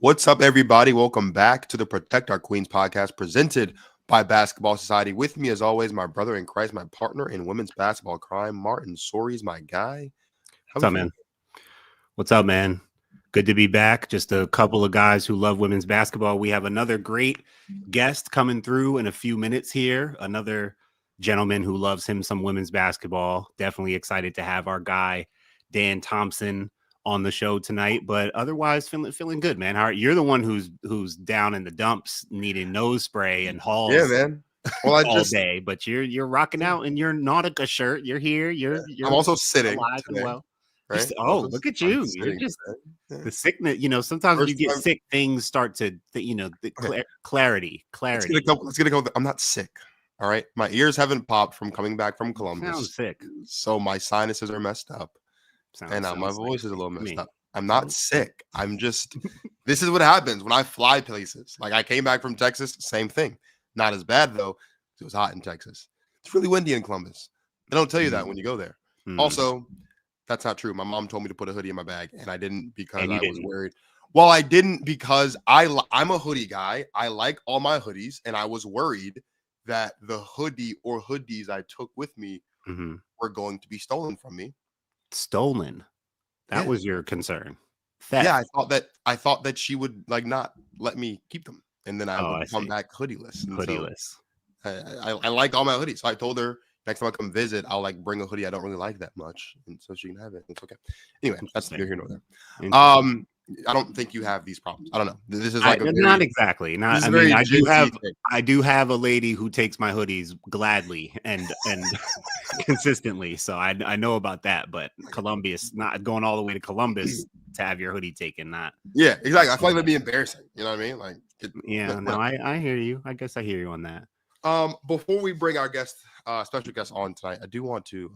What's up, everybody? Welcome back to the Protect Our Queens podcast presented by Basketball Society. With me, as always, my brother in Christ, my partner in women's basketball crime, Martin Sori's my guy. What's up, man? What's up, man? Good to be back. Just a couple of guys who love women's basketball. We have another great guest coming through in a few minutes here. Another gentleman who loves him some women's basketball. Definitely excited to have our guy, Dan Thompson, on the show tonight. But otherwise, feeling good, man. You're the one who's down in the dumps needing nose spray and hauls. Yeah, man. Well, all day, but you're rocking out in your Nautica shirt. You're here. You're I'm also sitting alive today. and well. Right? Look at you. You're just the sickness. You know, sometimes when you get sick, things start to, clarity. Let's get a couple. I'm not sick. All right. My ears haven't popped from coming back from Columbus. Sounds sick. So my sinuses are messed up. My voice is a little messed up. I'm not sick. I'm just, this is what happens when I fly places. Like I came back from Texas, same thing. Not as bad though. It was hot in Texas. It's really windy in Columbus. They don't tell you that when you go there. Also, that's not true. My mom told me to put a hoodie in my bag, and I didn't because I was worried. Well, I didn't because I'm a hoodie guy. I like all my hoodies, and I was worried that the hoodie or hoodies I took with me were going to be stolen from me. Stolen? That was your concern? Theft. Yeah, I thought that she would not let me keep them, and then I would come back hoodieless. So I like all my hoodies, so I told her, next time I come visit, I'll bring a hoodie I don't really like that much, and so she can have it. It's okay. Anyway, that's neither here nor there. I don't think you have these problems. I don't know. This is not exactly. Not. I mean, I do have a lady who takes my hoodies gladly and consistently. So I know about that. But Columbus, not going all the way to Columbus to have your hoodie taken. Not. Yeah, exactly. I feel like that'd be embarrassing. You know what I mean? I hear you. I guess I hear you on that. Before we bring our special guest on tonight, I do want to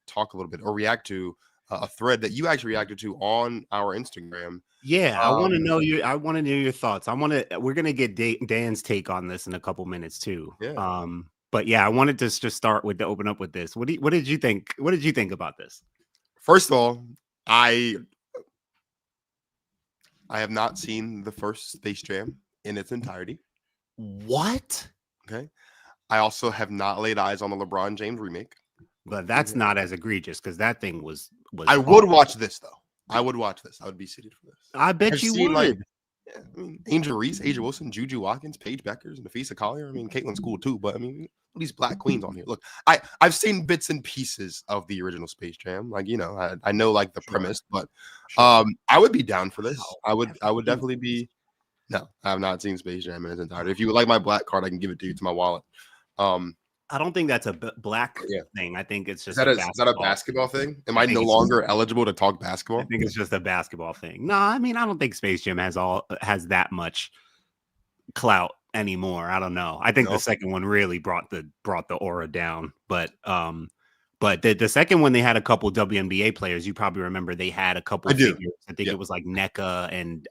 talk a little bit or react to a thread that you actually reacted to on our Instagram. Yeah, I want to know your thoughts. We're gonna get Dan's take on this in a couple minutes too. Yeah. But yeah, I wanted to just start with to open up with this. What did you think? What did you think about this? First of all, I have not seen the first Space Jam in its entirety. What? Okay. I also have not laid eyes on the LeBron James remake. But that's not as egregious because that thing was I would watch this though. I would watch this. I would be seated for this. I bet you would. Angel Reese, Asia Wilson, Juju Watkins, Paige Beckers, Napheesa Collier. I mean, Caitlin's cool too, but I mean, these black queens on here. Look, I've seen bits and pieces of the original Space Jam. I know the premise, but I would be down for this. I would definitely be. No, I have not seen Space Jam in its entirety. If you would like my black card, I can give it to you to my wallet. I don't think that's a black thing. I think it's just is that a basketball thing? Am I no longer eligible to talk basketball? I think it's just a basketball thing. No, I mean I don't think Space Jam has that much clout anymore. I don't know. I think the second one really brought the aura down. But the second one they had a couple WNBA players. You probably remember they had a couple figures. I think it was like NECA and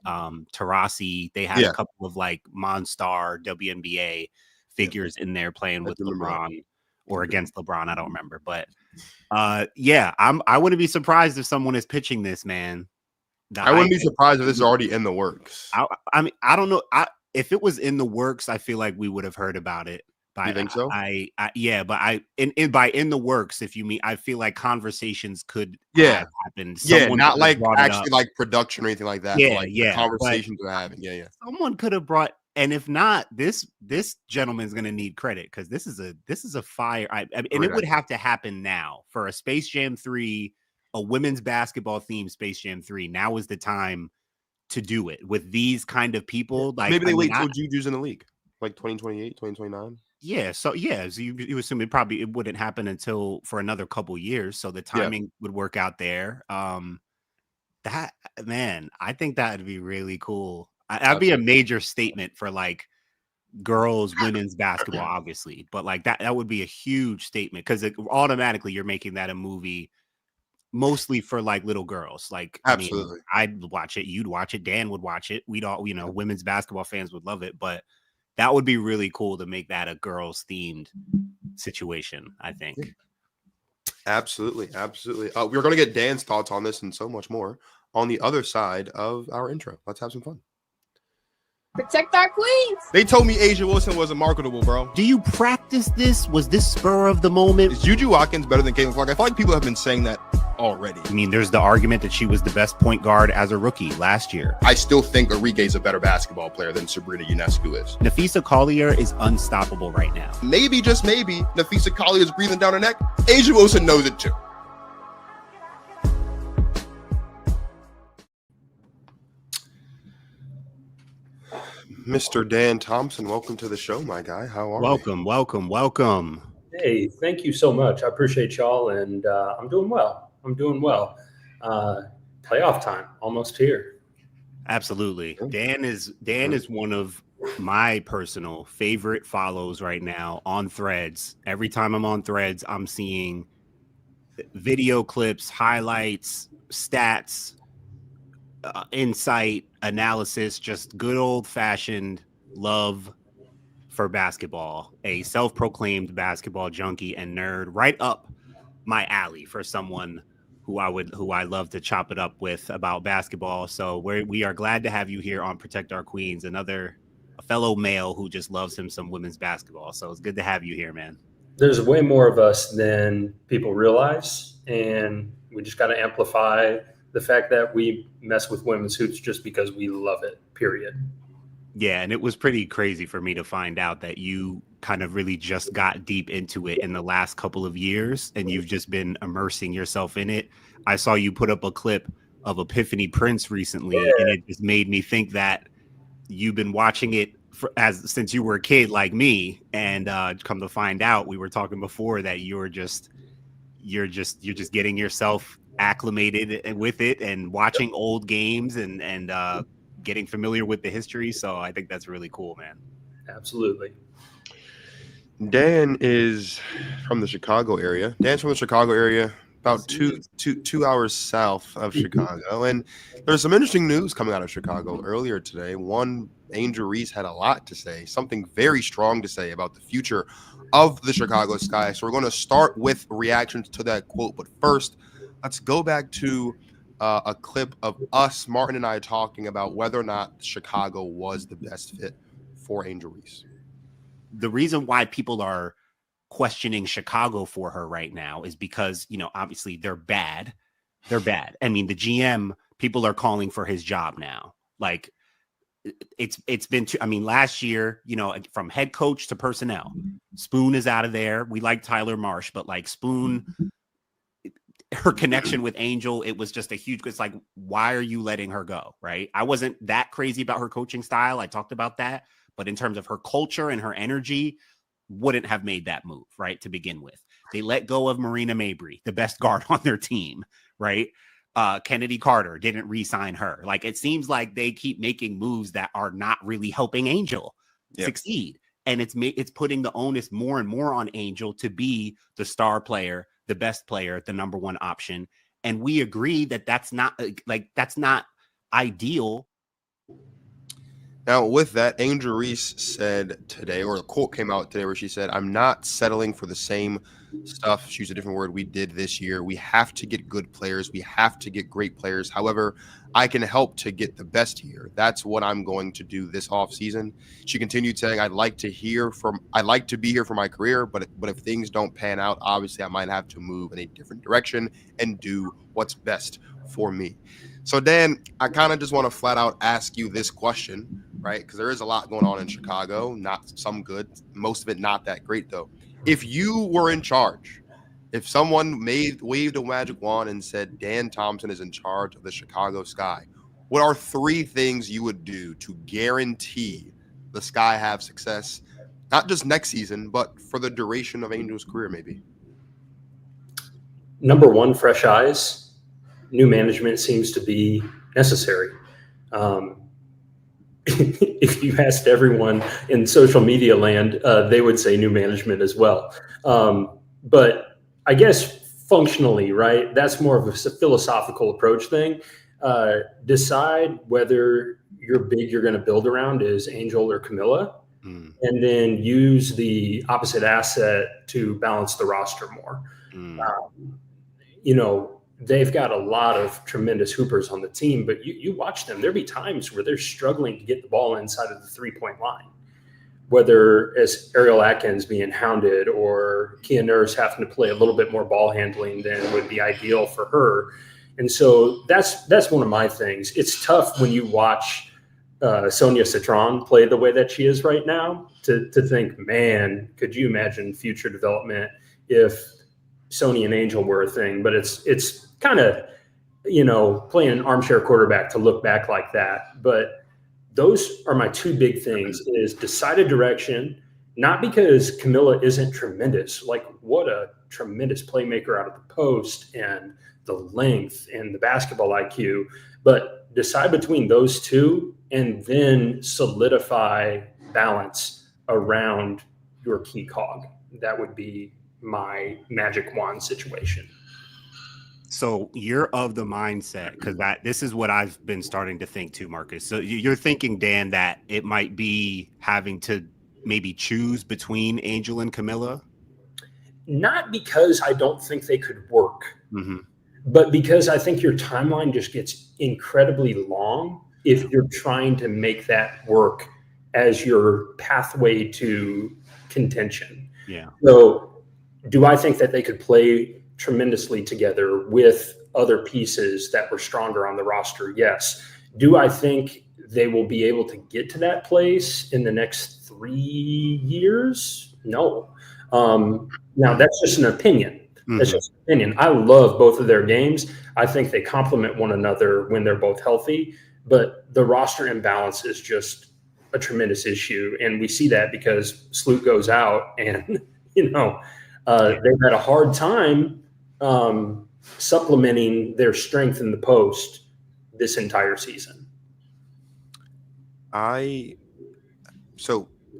Tarasi. They had a couple of Monstar WNBA figures in there playing with LeBron or against LeBron. I don't remember, but I wouldn't be surprised if someone is pitching this, man. I wouldn't be surprised if this is already in the works. I mean, I don't know. If it was in the works, I feel like we would have heard about it. You think so? But in the works, if you mean, I feel like conversations could have happened. Someone not actually production or anything like that. Conversations are having. Someone could have brought. And if not, this gentleman's going to need credit because this is a fire. It would have to happen now for a Space Jam 3, a women's basketball themed Space Jam 3. Now is the time to do it with these kind of people. Maybe they wait till Juju's in the league, 2028, 2029. Yeah. So you assume it wouldn't happen until for another couple years. So the timing would work out there. That man, I think that would be really cool. That'd be a major statement for girls, women's basketball, obviously. But that would be a huge statement because automatically you're making that a movie mostly for little girls. Absolutely. I'd watch it. You'd watch it. Dan would watch it. We'd all, women's basketball fans would love it. But that would be really cool to make that a girls themed situation, I think. Absolutely. We're going to get Dan's thoughts on this and so much more on the other side of our intro. Let's have some fun. Protect our queens. They told me A'ja Wilson wasn't marketable, bro. Do you practice this? Was this spur of the moment? Is Juju Watkins better than Caitlin Clark? I feel like people have been saying that already. I mean, there's the argument that she was the best point guard as a rookie last year. I still think Arike is a better basketball player than Sabrina Ionescu is. Napheesa Collier is unstoppable right now. Maybe, just maybe, Napheesa Collier is breathing down her neck. A'ja Wilson knows it too. Mr. Dan Thompson, welcome to the show, my guy. How are you? Welcome. Hey, thank you so much. I appreciate y'all, and I'm doing well. Playoff time, almost here. Absolutely. Dan is one of my personal favorite follows right now on Threads. Every time I'm on Threads, I'm seeing video clips, highlights, stats, insight, analysis, just good old-fashioned love for basketball. A self-proclaimed basketball junkie and nerd, right up my alley for someone who I love to chop it up with about basketball. So we are glad to have you here on Protect Our Queens, a fellow male who just loves him some women's basketball. So it's good to have you here, man. There's way more of us than people realize, and we just got to amplify the fact that we mess with women's hoops just because we love it, period. Yeah, and it was pretty crazy for me to find out that you kind of really just got deep into it in the last couple of years, and you've just been immersing yourself in it. I saw you put up a clip of Epiphany Prince recently, and it just made me think that you've been watching it since you were a kid like me, and come to find out, we were talking before that you're just getting yourself acclimated with it and watching old games and getting familiar with the history. So I think that's really cool, man. Absolutely. Dan is from the Chicago area. Dan's from the Chicago area, about two hours south of Chicago. And there's some interesting news coming out of Chicago earlier today. One, Angel Reese had a lot to say, something very strong to say about the future of the Chicago Sky. So we're going to start with reactions to that quote. But first, let's go back to a clip of us, Martin and I, talking about whether or not Chicago was the best fit for Angel Reese. The reason why people are questioning Chicago for her right now is because, obviously they're bad. They're bad. I mean, the GM, people are calling for his job now. Like, it's been last year, from head coach to personnel, Spoon is out of there. We like Tyler Marsh, but like Spoon, her connection with Angel, it was just it's like, why are you letting her go? Right. I wasn't that crazy about her coaching style. I talked about that, but in terms of her culture and her energy, wouldn't have made that move, right, to begin with. They let go of Marina Mabry, the best guard on their team, right? Kennedy Carter didn't re-sign her. Like, it seems like they keep making moves that are not really helping Angel succeed. And it's putting the onus more and more on Angel to be the star player, the best player, the number one option. And we agree that that's not ideal. Now, with that, Angel Reese said today, or a quote came out today where she said, "I'm not settling for the same stuff." She used a different word, we did this year. We have to get good players. We have to get great players. However, I can help to get the best here. That's what I'm going to do this offseason. She continued saying, I'd like to be here for my career, but if things don't pan out, obviously I might have to move in a different direction and do what's best for me. So, Dan, I kind of just want to flat out ask you this question, right? Because there is a lot going on in Chicago, not some good, most of it not that great, though. If you were in charge, if someone waved a magic wand and said Dan Thompson is in charge of the Chicago Sky, what are 3 things you would do to guarantee the Sky have success, not just next season, but for the duration of Angel's career, maybe? Number 1, fresh eyes. New management seems to be necessary. If you asked everyone in social media land, they would say new management as well. But I guess functionally, right, that's more of a philosophical approach thing. Decide whether your big you're going to build around is Angel or Camilla, and then use the opposite asset to balance the roster more. they've got a lot of tremendous hoopers on the team, but you watch them, there'll be times where they're struggling to get the ball inside of the 3-point line, whether it's Ariel Atkins being hounded or Kia Nurse having to play a little bit more ball handling than would be ideal for her. And so that's one of my things. It's tough when you watch Sonia Citron play the way that she is right now to think, man, could you imagine future development if Sony and Angel were a thing? But it's kind of, playing an armchair quarterback to look back like that. But those are my two big things: is decided direction, not because Camilla isn't tremendous, like what a tremendous playmaker out of the post and the length and the basketball IQ, but decide between those two and then solidify balance around your key cog. That would be my magic wand situation. So you're of the mindset, because this is what I've been starting to think too, Marcus. So you're thinking, Dan, that it might be having to maybe choose between Angel and Camilla? Not because I don't think they could work, but because I think your timeline just gets incredibly long if you're trying to make that work as your pathway to contention. Yeah. So do I think that they could play tremendously together with other pieces that were stronger on the roster? Yes. Do I think they will be able to get to that place in the next 3 years? No. Now that's just an opinion. That's just an opinion. I love both of their games. I think they complement one another when they're both healthy, but the roster imbalance is just a tremendous issue. And we see that because Sloot goes out and, they've had a hard time supplementing their strength in the post this entire season.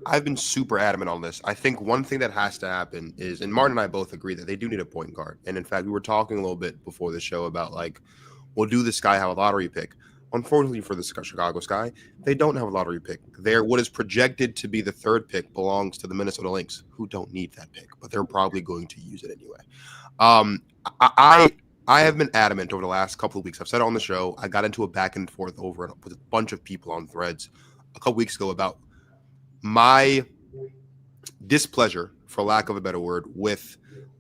I've been super adamant on this. I think one thing that has to happen is, and Martin and I both agree that they do need a point guard. And in fact, we were talking a little bit before the show about will do the Sky have a lottery pick? Unfortunately for the Chicago Sky, they don't have a lottery pick. What is projected to be the third pick belongs to the Minnesota Lynx, who don't need that pick, but they're probably going to use it anyway. I have been adamant over the last couple of weeks. I've said it on the show. I got into a back and forth over it with a bunch of people on Threads a couple weeks ago about my displeasure, for lack of a better word, with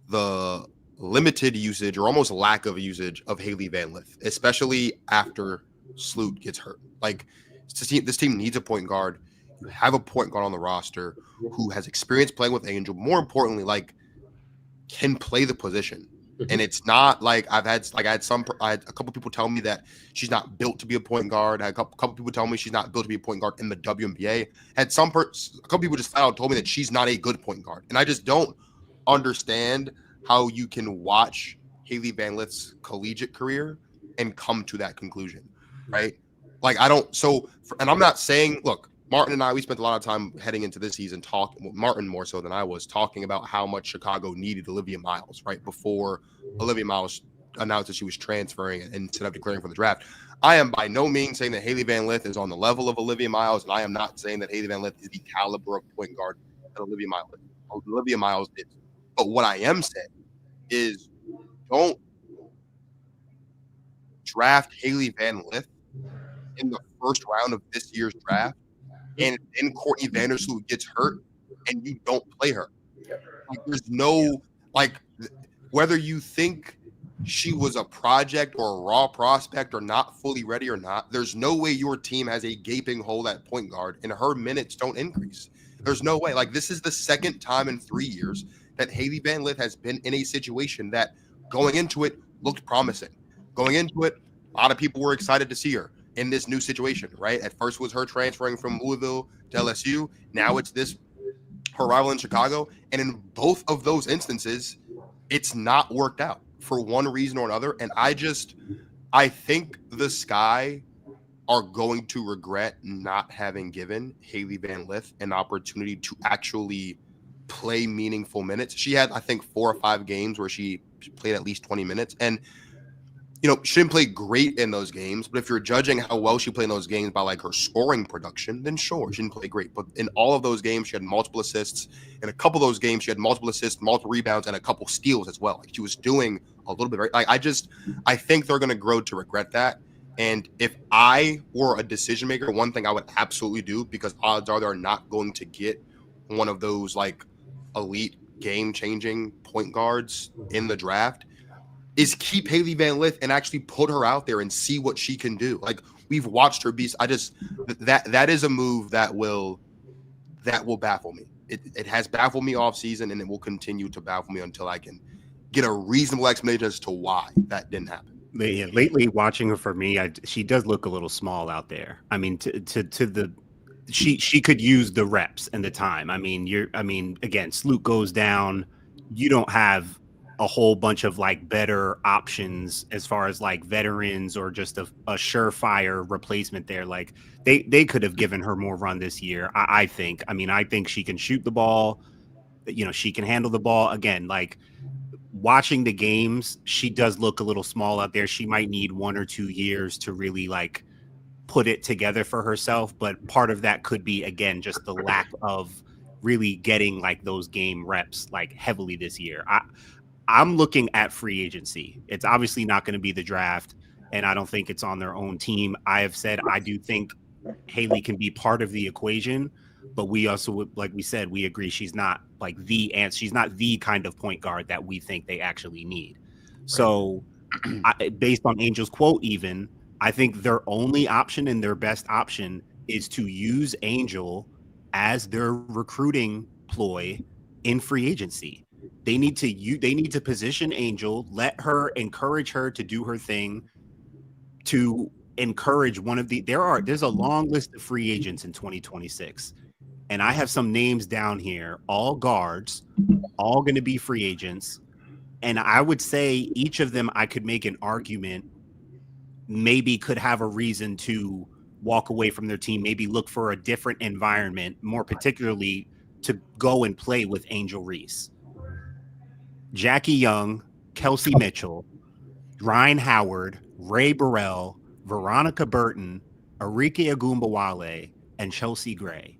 the limited usage or almost lack of usage of Haley Van Lith, especially after Sloot gets hurt. This team needs a point guard. You have a point guard on the roster who has experience playing with Angel. More importantly, can play the position. And it's not like I had a couple people tell me that she's not built to be a point guard. I had a couple people tell me she's not built to be a point guard in the WNBA. A couple people just flat out told me that she's not a good point guard. And I just don't understand how you can watch Haley Van Lith's collegiate career and come to that conclusion, right? And I'm not saying, look, Martin and I, we spent a lot of time heading into this season Martin more so than I was, talking about how much Chicago needed Olivia Miles, right? Before Olivia Miles announced that she was transferring instead of declaring for the draft. I am by no means saying that Haley Van Lith is on the level of Olivia Miles, and I am not saying that Haley Van Lith is the caliber of point guard that Olivia Miles is. But what I am saying is, don't draft Haley Van Lith in the first round of this year's draft, and then Courtney Vandersloot gets hurt and you don't play her. There's no, whether you think she was a project or a raw prospect or not fully ready or not, there's no way your team has a gaping hole at point guard and her minutes don't increase. There's no way. This is the second time in 3 years that Haley Van Lith has been in a situation that going into it looked promising. Going into it, a lot of people were excited to see her in this new situation, right? At first was her transferring from Louisville to LSU. Now it's her arrival in Chicago. And in both of those instances, it's not worked out for one reason or another. And I think the Sky are going to regret not having given Haley Van Lith an opportunity to actually play meaningful minutes. She had, I think, 4 or 5 games where she played at least 20 minutes. And she didn't play great in those games, but if you're judging how well she played in those games by her scoring production, then sure, she didn't play great. But in all of those games, she had multiple assists. In a couple of those games, she had multiple assists, multiple rebounds, and a couple steals as well. She was doing a little bit. Right? Like I think they're going to grow to regret that. And if I were a decision maker, one thing I would absolutely do, because odds are they're not going to get one of those like elite game changing point guards in the draft, is keep Haley Van Lith and actually put her out there and see what she can do. Like, we've watched her be. That is a move that will baffle me. It has baffled me off season, and it will continue to baffle me until I can get a reasonable explanation as to why that didn't happen. Yeah, lately watching her, for me, she does look a little small out there. I mean, she could use the reps and the time. I mean, again, Sloot goes down. You don't have a whole bunch of like better options as far as like veterans or just a surefire replacement there. Like they could have given her more run this year. I think. I mean, I think she can shoot the ball. You know, she can handle the ball. Again, like watching the games, she does look a little small out there. She might need 1 or 2 years to really like put it together for herself. But part of that could be, again, just the lack of really getting like those game reps like heavily this year. I'm looking at free agency. It's obviously not going to be the draft, and I don't think it's on their own team. I have said I do think Haley can be part of the equation, but we also, like we said, we agree she's not like she's not the kind of point guard that we think they actually need. Right. So based on Angel's quote, even, I think their only option and their best option is to use Angel as their recruiting ploy in free agency. They need to position Angel, encourage her to do her thing, to encourage one of there's a long list of free agents in 2026. And I have some names down here, all guards, all going to be free agents. And I would say each of them, I could make an argument, maybe could have a reason to walk away from their team, maybe look for a different environment, more particularly to go and play with Angel Reese. Jackie Young, Kelsey Mitchell, Ryan Howard, Ray Burrell, Veronica Burton, Arike Agumbawale, and Chelsea Gray.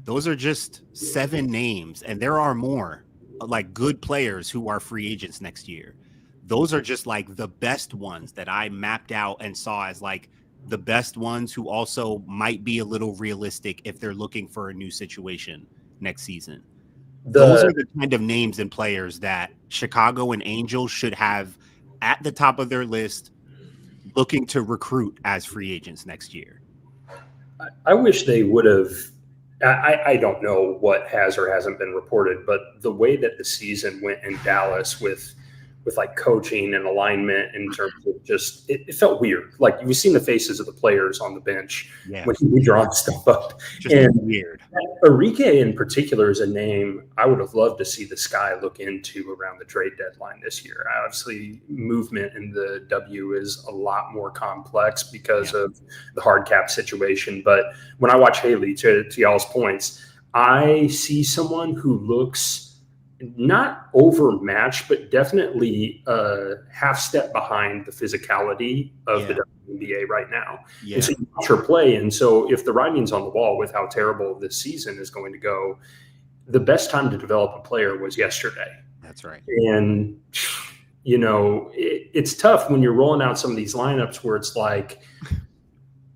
Those are just 7 names, and there are more like good players who are free agents next year. Those are just like the best ones that I mapped out and saw as like the best ones who also might be a little realistic if they're looking for a new situation next season. Those are the kind of names and players that Chicago and Angels should have at the top of their list, looking to recruit as free agents next year. I wish they would have. I don't know what has or hasn't been reported, but the way that the season went in Dallas with like coaching and alignment in terms of just, it felt weird. Like you've seen the faces of the players on the bench when we draw stuff up. Just and weird. Arike in particular is a name I would have loved to see the Sky look into around the trade deadline this year. Obviously, movement in the W is a lot more complex because of the hard cap situation. But when I watch Haley, to y'all's points, I see someone who looks not overmatched, but definitely a half step behind the physicality of the WNBA right now. And so you watch her play. And so if the writing's on the wall with how terrible this season is going to go, the best time to develop a player was yesterday. That's right. And, you know, it's tough when you're rolling out some of these lineups where it's like,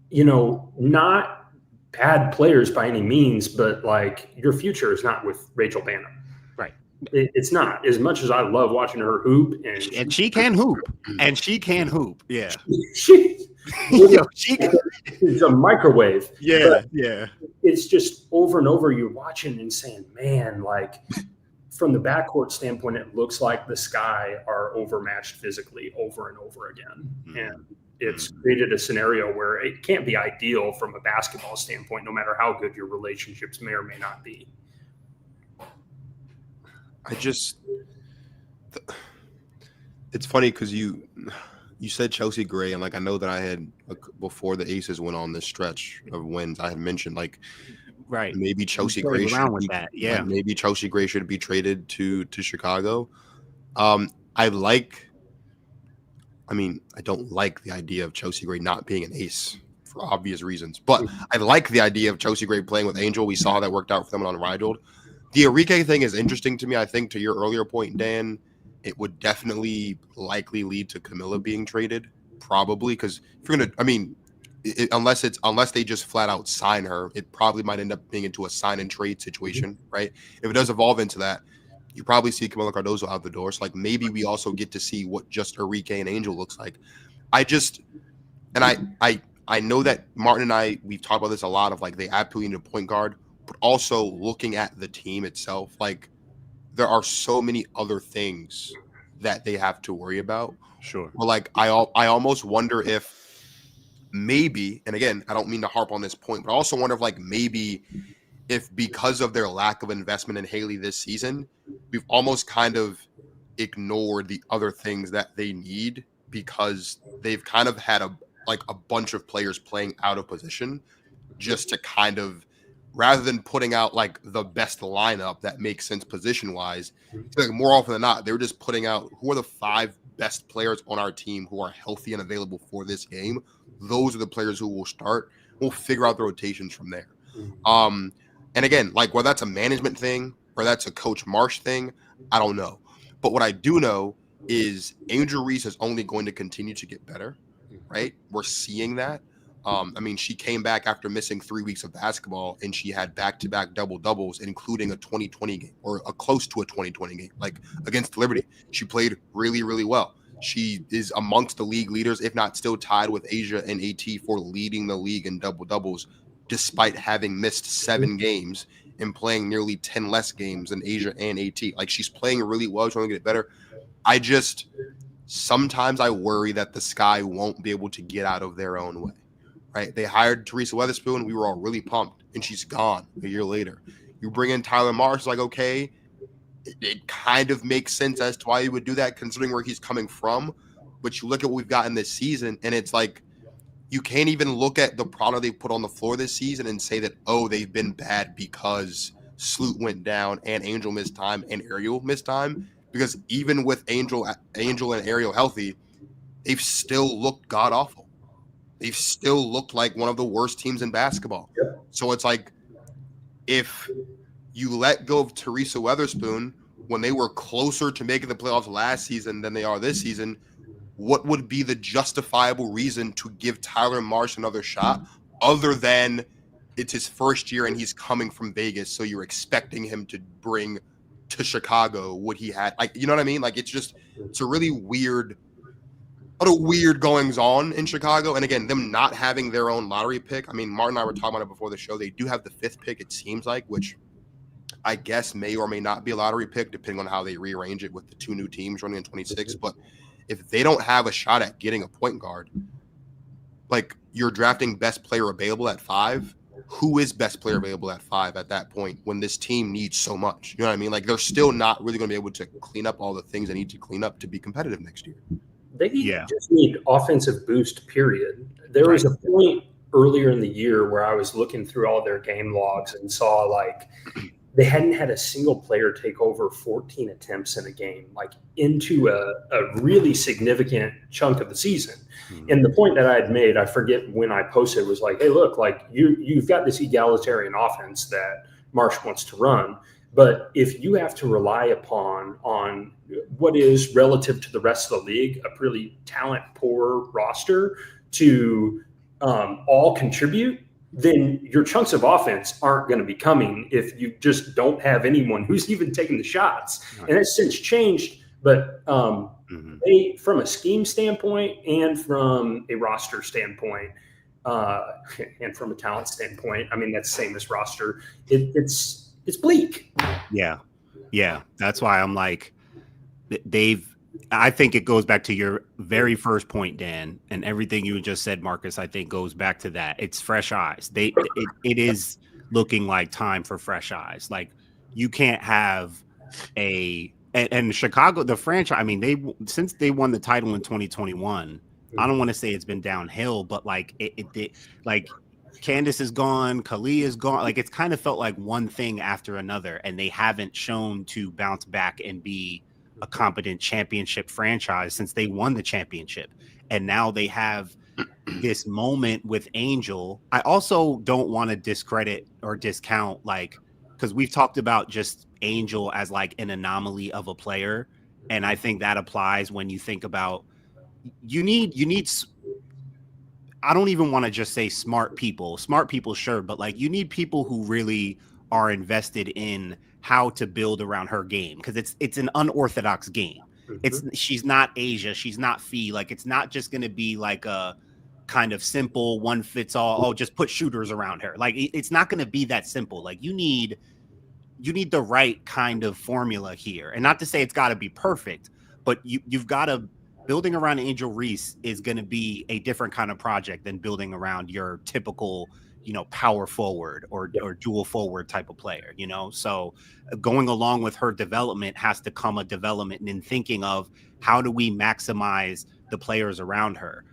you know, not bad players by any means, but like your future is not with Rachel Bannum. It's not. As much as I love watching her hoop, and she can hoop, yeah. She's a microwave. Yeah. It's just over and over. You're watching and saying, man, like from the backcourt standpoint, it looks like the Sky are overmatched physically over and over again, and it's created a scenario where it can't be ideal from a basketball standpoint, no matter how good your relationships may or may not be. It's funny because you said Chelsea Gray, and like I know that I had before the Aces went on this stretch of wins, I had mentioned like maybe Chelsea Gray maybe Chelsea Gray should be traded to Chicago. I don't like the idea of Chelsea Gray not being an ace for obvious reasons, but I like the idea of Chelsea Gray playing with Angel. We saw how that worked out for them on Rigel. The Arike thing is interesting to me. I think to your earlier point, Dan, it would definitely likely lead to Camilla being traded, probably, because if you're gonna, I mean, unless they just flat out sign her, it probably might end up being into a sign and trade situation, right? If it does evolve into that, you probably see Camila Cardozo out the door. So like maybe we also get to see what just Enrique and Angel looks like. I know that Martin and I, we've talked about this a lot of like they absolutely need a point guard, but also looking at the team itself, like there are so many other things that they have to worry about. Sure. But like I almost wonder if maybe, and again, I don't mean to harp on this point, but I also wonder if like maybe if because of their lack of investment in Haley this season, we've almost kind of ignored the other things that they need because they've kind of had a bunch of players playing out of position just to kind of, rather than putting out like the best lineup that makes sense position wise, like more often than not, they were just putting out who are the 5 best players on our team who are healthy and available for this game. Those are the players who will start. We'll figure out the rotations from there. And again, like whether that's a management thing or that's a Coach Marsh thing, I don't know. But what I do know is Angel Reese is only going to continue to get better, right? We're seeing that. I mean, she came back after missing 3 weeks of basketball, and she had back-to-back double-doubles, including a 2020 game or a close to a 2020 game, like against Liberty. She played really, really well. She is amongst the league leaders, if not still tied with Asia and AT for leading the league in double-doubles, despite having missed 7 games and playing nearly 10 less games than Asia and AT. Like, she's playing really well. She's going to get better. Sometimes I worry that the Sky won't be able to get out of their own way, right? They hired Teresa Weatherspoon. We were all really pumped, and she's gone a year later. You bring in Tyler Marsh, like, okay, it kind of makes sense as to why he would do that considering where he's coming from. But you look at what we've gotten this season, and it's like you can't even look at the product they put on the floor this season and say that, oh, they've been bad because Sloot went down and Angel missed time and Ariel missed time. Because even with Angel and Ariel healthy, they've still looked god-awful. They've still looked like one of the worst teams in basketball. Yep. So it's like if you let go of Teresa Weatherspoon when they were closer to making the playoffs last season than they are this season, what would be the justifiable reason to give Tyler Marsh another shot other than it's his first year and he's coming from Vegas, so you're expecting him to bring to Chicago what he had? Like, you know what I mean? Like, it's a really weird goings on in Chicago. And again, them not having their own lottery pick. I mean, Martin and I were talking about it before the show. They do have the 5th pick, it seems like, which I guess may or may not be a lottery pick, depending on how they rearrange it with the 2 new teams running in 26. But if they don't have a shot at getting a point guard, like you're drafting best player available at 5, who is best player available at 5 at that point when this team needs so much? You know what I mean? Like they're still not really going to be able to clean up all the things they need to clean up to be competitive next year. They just need offensive boost, period. There was a point earlier in the year where I was looking through all their game logs and saw like they hadn't had a single player take over 14 attempts in a game, like into a really significant chunk of the season. Mm-hmm. And the point that I had made, I forget when I posted, was like, hey, look, like you've got this egalitarian offense that Marsh wants to run. But if you have to rely upon on what is relative to the rest of the league, a pretty talent poor roster to all contribute, then your chunks of offense aren't going to be coming if you just don't have anyone who's even taking the shots. And that's since changed, but they, from a scheme standpoint and from a roster standpoint, and from a talent standpoint, I mean, that's the same as roster. It's bleak. Yeah. That's why I'm like, I think it goes back to your very first point, Dan, and everything you just said, Marcus, I think goes back to that. It's fresh eyes. It is looking like time for fresh eyes. Like you can't have and Chicago, the franchise, I mean, since they won the title in 2021, I don't want to say it's been downhill, but like it like Candace is gone, Collier is gone. Like it's kind of felt like one thing after another, and they haven't shown to bounce back and be a competent championship franchise since they won the championship. And now they have this moment with Angel. I also don't want to discredit or discount, like, because we've talked about just Angel as like an anomaly of a player. And I think that applies when you think about you need I don't even want to just say smart people, sure, but like you need people who really are invested in how to build around her game, because it's an unorthodox game. She's not Asia, she's not Fee. Like it's not just going to be like a kind of simple one fits all. Oh, just put shooters around her. Like it's not going to be that simple. Like you need the right kind of formula here, and not to say it's got to be perfect, but you've got to. Building around Angel Reese is going to be a different kind of project than building around your typical, power forward or dual forward type of player, So going along with her development has to come a development in thinking of how do we maximize the players around her.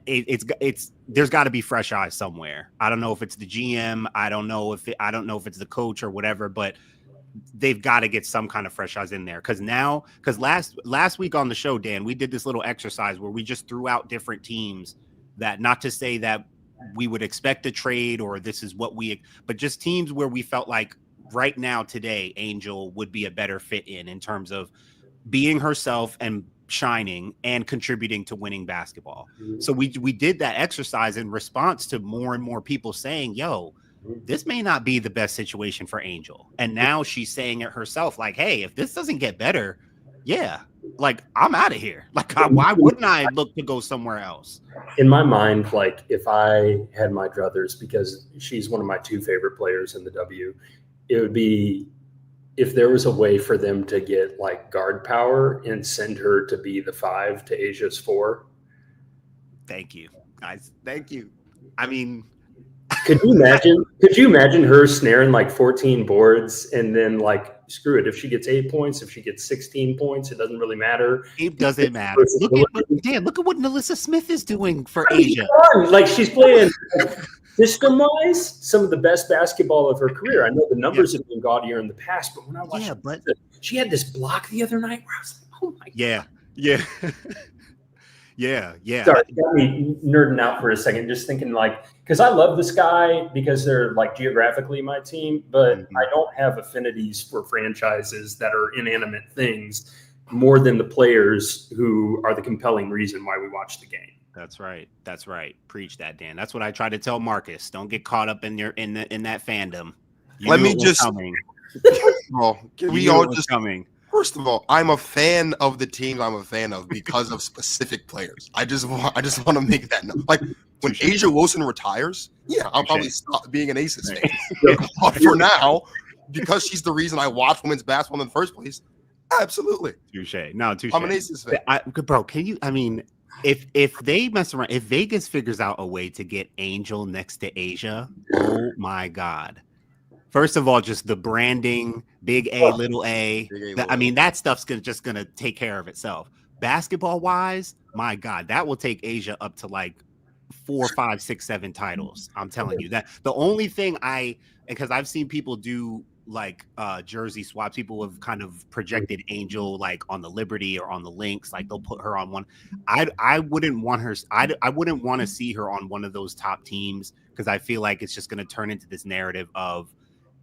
There's got to be fresh eyes somewhere. I don't know if it's the GM. I don't know if it's the coach or whatever, but they've got to get some kind of fresh eyes in there. Because last week on the show, Dan, we did this little exercise where we just threw out different teams that, not to say that we would expect a trade or this is what but just teams where we felt like right now today, Angel would be a better fit in terms of being herself and shining and contributing to winning basketball. So we did that exercise in response to more and more people saying, yo, this may not be the best situation for Angel. And now she's saying it herself, like, hey, if this doesn't get better, like I'm out of here. Like, why wouldn't I look to go somewhere else? In my mind, like if I had my druthers, because she's one of my two favorite players in the W, it would be if there was a way for them to get like guard power and send her to be the 5 to Asia's 4. Thank you, guys. Thank you. I mean, Could you imagine her snaring like 14 boards and then like, screw it. If she gets 8 points, if she gets 16 points, it doesn't really matter. It doesn't matter. Look at what Nalissa Smith is doing for Asia. Like she's playing system-wise some of the best basketball of her career. I know the numbers have been gaudier in the past, but when I watched she had this block the other night where I was like, oh my God. Yeah. Sorry, got me nerding out for a second, just thinking like, because I love this guy because they're like geographically my team, but I don't have affinities for franchises that are inanimate things more than the players who are the compelling reason why we watch the game. That's right. Preach that, Dan. That's what I try to tell Marcus. Don't get caught up in that fandom. Let me just. Well, we all just coming. First of all, I'm a fan of the teams I'm a fan of because of specific players. I just want to make that note. Like when Asia Wilson retires, I'll probably stop being an Aces fan. But for now, because she's the reason I watch women's basketball in the first place, absolutely. Touche. No, touche. I'm an Aces fan. Bro, can you? I mean, if they mess around, if Vegas figures out a way to get Angel next to Asia, oh my God. First of all, just the branding, big A, little A. I mean, that stuff's just gonna take care of itself. Basketball wise, my God, that will take Asia up to like 4, 5, 6, 7 titles. I'm telling you that. The only thing because I've seen people do like jersey swaps. People have kind of projected Angel like on the Liberty or on the Lynx. Like they'll put her on one. I wouldn't want her. I wouldn't want to see her on one of those top teams because I feel like it's just going to turn into this narrative of,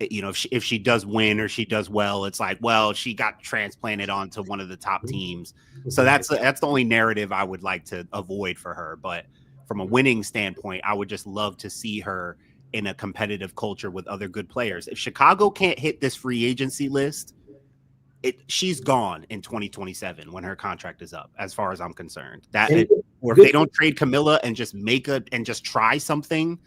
if she does win or she does well, it's like, well, she got transplanted onto one of the top teams. So that's the only narrative I would like to avoid for her. But from a winning standpoint, I would just love to see her in a competitive culture with other good players. If Chicago can't hit this free agency list, she's gone in 2027 when her contract is up, as far as I'm concerned. Or if they don't trade Camilla and just try something.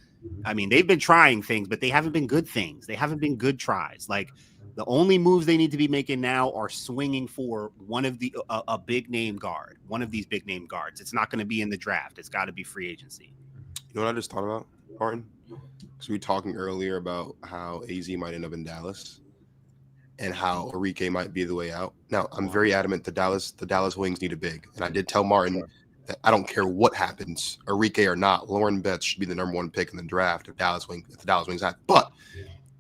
I mean, they've been trying things, but they haven't been good things. They haven't been good tries. Like the only moves they need to be making now are swinging for one of a big name guard, one of these big name guards. It's not going to be in the draft. It's got to be free agency. You know what I just thought about, Martin? Because we were talking earlier about how AZ might end up in Dallas and how Enrique might be the way out. Now, I'm very adamant the Dallas Wings need a big. And I did tell Martin that I don't care what happens, Enrique or not, Lauren Betts should be the number 1 pick in the draft if the Dallas Wings have. But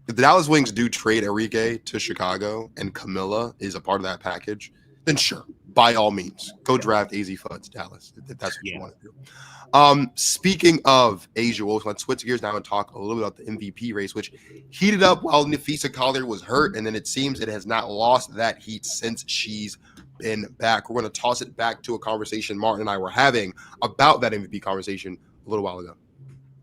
if the Dallas Wings do trade Enrique to Chicago and Camilla is a part of that package, then sure, by all means, go draft AZ Fuds Dallas. If that's what you want to do. Speaking of Asia Wilson, let's switch gears now and talk a little bit about the MVP race, which heated up while Napheesa Collier was hurt, and then it seems it has not lost that heat since she's been back. We're going to toss it back to a conversation Martin and I were having about that MVP conversation a little while ago.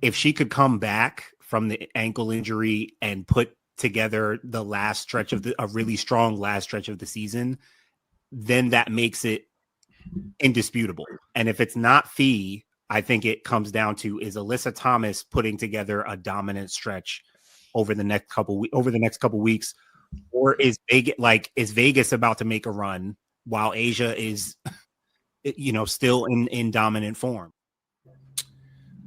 If she could come back from the ankle injury and put together the last stretch of a really strong last stretch of the season, then that makes it indisputable. And if it's not Fee, I think it comes down to, is Alyssa Thomas putting together a dominant stretch over the next couple weeks, or is Vegas about to make a run while Asia is, still in dominant form?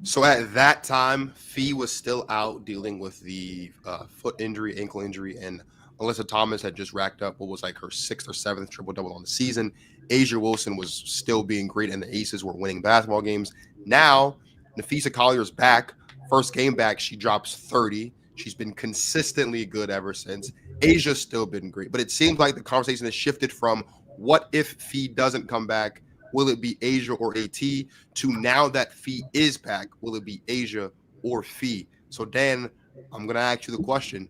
So at that time, Fee was still out dealing with the foot injury, ankle injury, and Alyssa Thomas had just racked up what was like her 6th or 7th triple-double on the season. Asia Wilson was still being great, and the Aces were winning basketball games. Now, Napheesa Collier's back. First game back, she drops 30. She's been consistently good ever since. Asia's still been great, but it seems like the conversation has shifted from what if Fee doesn't come back? Will it be Asia or AT? To now that Fee is back, will it be Asia or Fee? So, Dan, I'm going to ask you the question.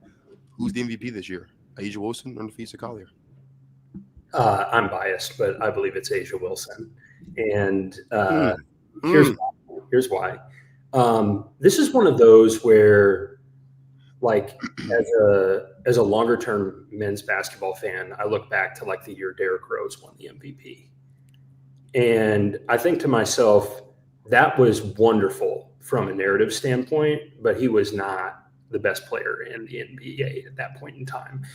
Who's the MVP this year? Asia Wilson or Napheesa Collier? I'm biased, but I believe it's Asia Wilson. And here's why. This is one of those where, like, as a longer term men's basketball fan, I look back to like the year Derrick Rose won the MVP. And I think to myself, that was wonderful from a narrative standpoint, but he was not the best player in the NBA at that point in time.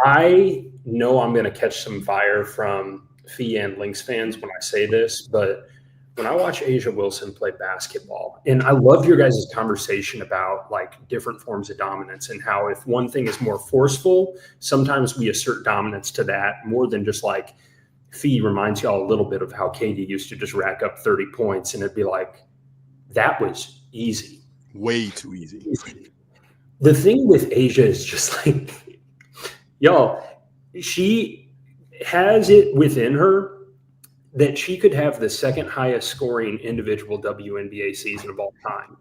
I know I'm going to catch some fire from Fee and Lynx fans when I say this, but when I watch Asia Wilson play basketball, and I love your guys' conversation about like different forms of dominance and how if one thing is more forceful, sometimes we assert dominance to that more than just like Fee reminds y'all a little bit of how Katie used to just rack up 30 points and it'd be like, that was easy. Way too easy. The thing with Asia is just like, y'all, she has it within her that she could have the second highest scoring individual WNBA season of all time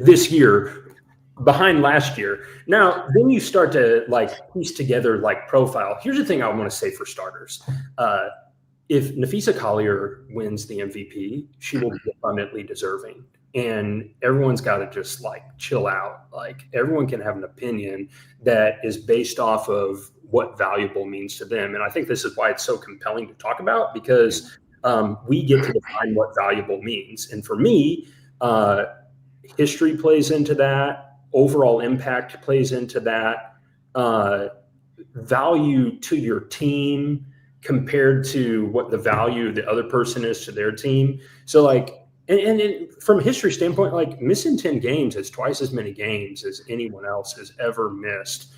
this year, behind last year. Now, then you start to like piece together like profile. Here's the thing I want to say for starters. If Napheesa Collier wins the MVP, she will be abundantly deserving. And everyone's got to just like chill out. Like everyone can have an opinion that is based off of what valuable means to them. And I think this is why it's so compelling to talk about, because we get to define what valuable means. And for me, history plays into that. Overall impact plays into that. Value to your team compared to what the value the other person is to their team. So like, and from a history standpoint, like missing 10 games is twice as many games as anyone else has ever missed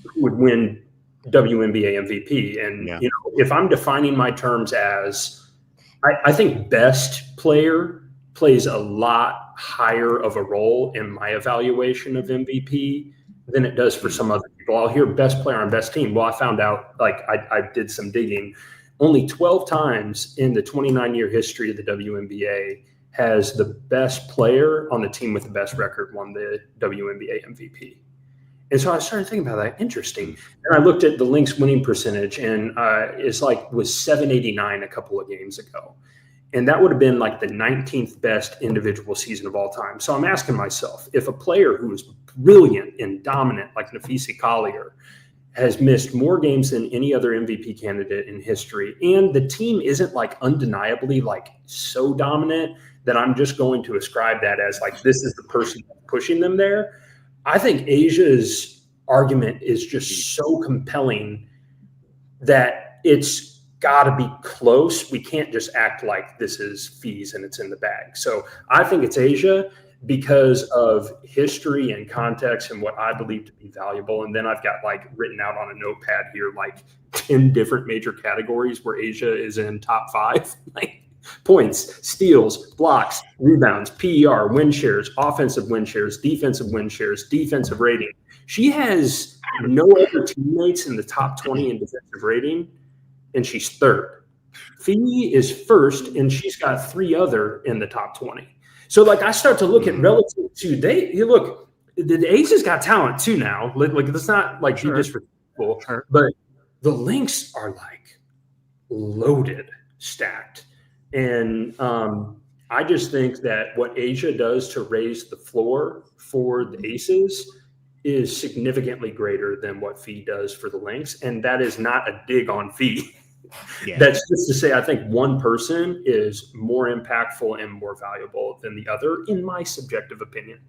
who would win WNBA MVP. And, you know, if I'm defining my terms as, I think best player plays a lot higher of a role in my evaluation of MVP than it does for some other people. I'll hear best player on best team. Well, I found out, like I did some digging. Only 12 times in the 29-year history of the WNBA has the best player on the team with the best record won the WNBA MVP. And so I started thinking about that. Interesting. And I looked at the Lynx winning percentage, and it's like was 789 a couple of games ago. And that would have been like the 19th best individual season of all time. So I'm asking myself, if a player who is brilliant and dominant like Napheesa Collier has missed more games than any other MVP candidate in history, and the team isn't like undeniably like so dominant that I'm just going to ascribe that as like this is the person pushing them there, I think Asia's argument is just so compelling that it's got to be close. We can't just act like this is Fees and it's in the bag. So I think it's Asia because of history and context and what I believe to be valuable. And then I've got like written out on a notepad here, like 10 different major categories where Asia is in top 5, like points, steals, blocks, rebounds, PER, win shares, offensive win shares, defensive rating. She has no other teammates in the top 20 in defensive rating, and she's 3rd. Fee is 1st, and she's got 3 other in the top 20. So, like, I start to look at relative to the Aces got talent too now. Like, let's not like be disrespectful, but the Lynx are like loaded, stacked. And I just think that what Asia does to raise the floor for the Aces is significantly greater than what Fee does for the Lynx. And that is not a dig on Fee. Yeah. That's just to say, I think one person is more impactful and more valuable than the other, in my subjective opinion.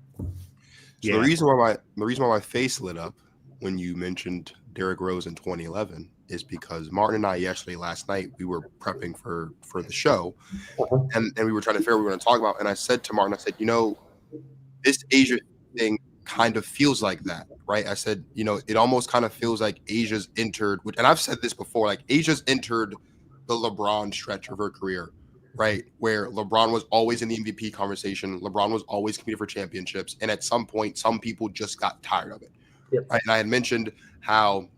So the reason why my face lit up when you mentioned Derrick Rose in 2011 is because Martin and I yesterday, last night, we were prepping for the show, and we were trying to figure out what we were going to talk about. And I said to Martin, I said, this Asia thing kind of feels like that, right? I said, it almost kind of feels like Asia's entered, and I've said this before, like Asia's entered the LeBron stretch of her career, right? Where LeBron was always in the MVP conversation. LeBron was always competing for championships. And at some point, some people just got tired of it. Yep. Right? And I had mentioned how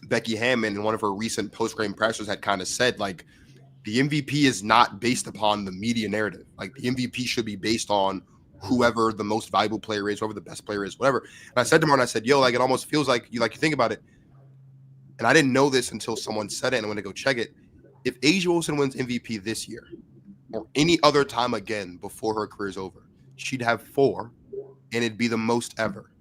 Becky Hammond in one of her recent post-game pressers had kind of said, like, the MVP is not based upon the media narrative. Like, the MVP should be based on whoever the most valuable player is, whoever the best player is, whatever. And I said to Martin, I said, like, it almost feels like you think about it. And I didn't know this until someone said it, and I went to go check it. If A'ja Wilson wins MVP this year or any other time again before her career is over, she'd have 4, and it'd be the most ever.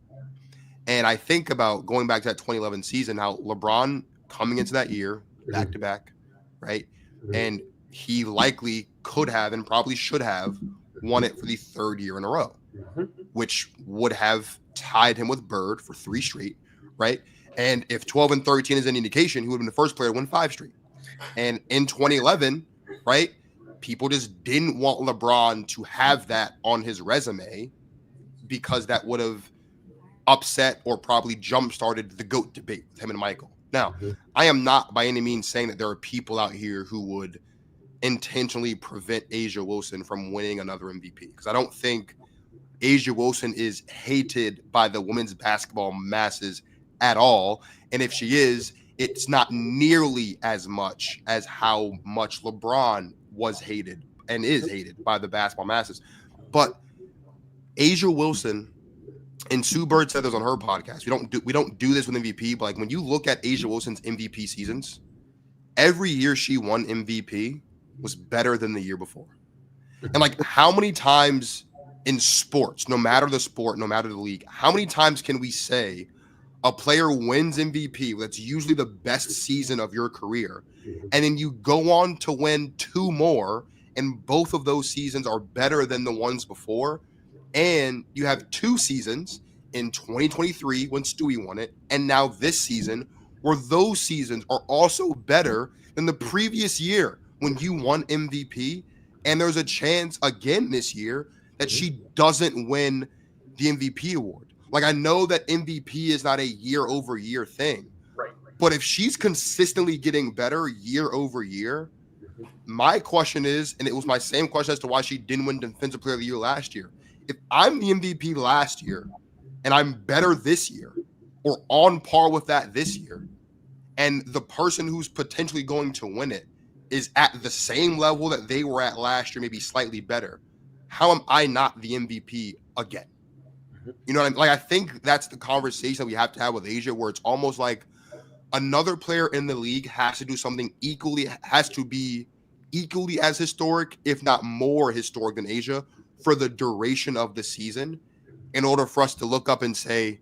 And I think about going back to that 2011 season, how LeBron coming into that year, back-to-back, right? And he likely could have and probably should have won it for the 3rd year in a row, which would have tied him with Bird for 3 straight, right? And if 12 and 13 is any indication, he would have been the first player to win 5 straight. And in 2011, right, people just didn't want LeBron to have that on his resume because that would have upset or probably jump-started the GOAT debate with him and Michael. Now, I am not by any means saying that there are people out here who would intentionally prevent A'ja Wilson from winning another MVP, because I don't think A'ja Wilson is hated by the women's basketball masses at all. And if she is, it's not nearly as much as how much LeBron was hated and is hated by the basketball masses. But A'ja Wilson, and Sue Bird said this on her podcast, we don't do this with MVP, but like when you look at A'ja Wilson's MVP seasons, every year she won MVP was better than the year before. And like, how many times in sports, no matter the sport, no matter the league, how many times can we say a player wins MVP, that's usually the best season of your career, and then you go on to win 2 more, and both of those seasons are better than the ones before, and you have 2 seasons in 2023 when Stewie won it, and now this season where those seasons are also better than the previous year when you won MVP, and there's a chance again this year that she doesn't win the MVP award. Like, I know that MVP is not a year-over-year thing, right. But if she's consistently getting better year over year, my question is, and it was my same question as to why she didn't win Defensive Player of the Year last year. If I'm the MVP last year and I'm better this year or on par with that this year, and the person who's potentially going to win it is at the same level that they were at last year, maybe slightly better, how am I not the MVP again? You know what I mean? Like, I think that's the conversation that we have to have with A'ja, where it's almost like another player in the league has to do something has to be equally as historic, if not more historic than A'ja, for the duration of the season, in order for us to look up and say,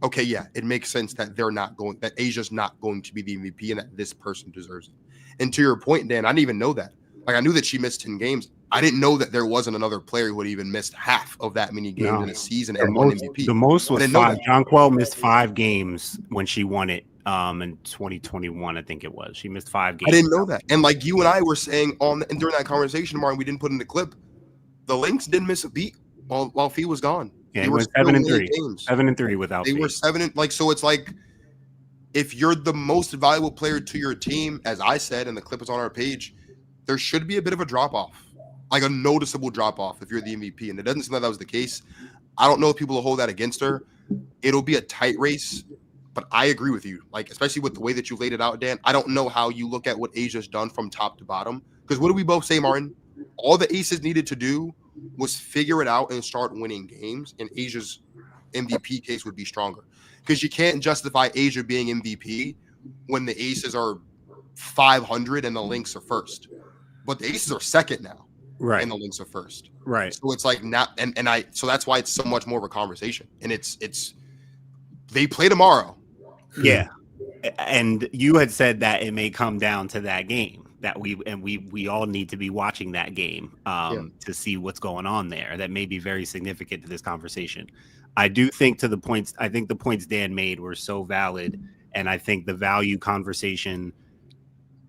okay, yeah, it makes sense that that Asia's not going to be the MVP and that this person deserves it. And to your point, Dan, I didn't even know that. Like, I knew that she missed 10 games. I didn't know that there wasn't another player who had even missed half of that many games in a season and won MVP. The most was 5. Jonquel missed 5 games when she won it in 2021, I think it was. She missed 5 games. I didn't know that. And like you and I were saying during that conversation, Martin, we didn't put in the clip, the Lynx didn't miss a beat while Fee was gone. Yeah, they were 7-3. 7-3 without Fee. They were 7 like, so it's like, if you're the most valuable player to your team, as I said, and the clip is on our page, there should be a bit of a drop-off, like a noticeable drop-off if you're the MVP. And it doesn't seem like that was the case. I don't know if people will hold that against her. It'll be a tight race, but I agree with you. Like, especially with the way that you laid it out, Dan, I don't know how you look at what Asia's done from top to bottom. Because what do we both say, Martin? All the Aces needed to do was figure it out and start winning games, and Asia's MVP case would be stronger. Because you can't justify A'ja being MVP when the Aces are 500 and the Lynx are first. But the Aces are second now. Right. And the Lynx are first. Right. So it's like not so that's why it's so much more of a conversation. And it's they play tomorrow. Yeah. And you had said that it may come down to that game that we all need to be watching that game to see what's going on there. That may be very significant to this conversation. I do think the points Dan made were so valid. And I think the value conversation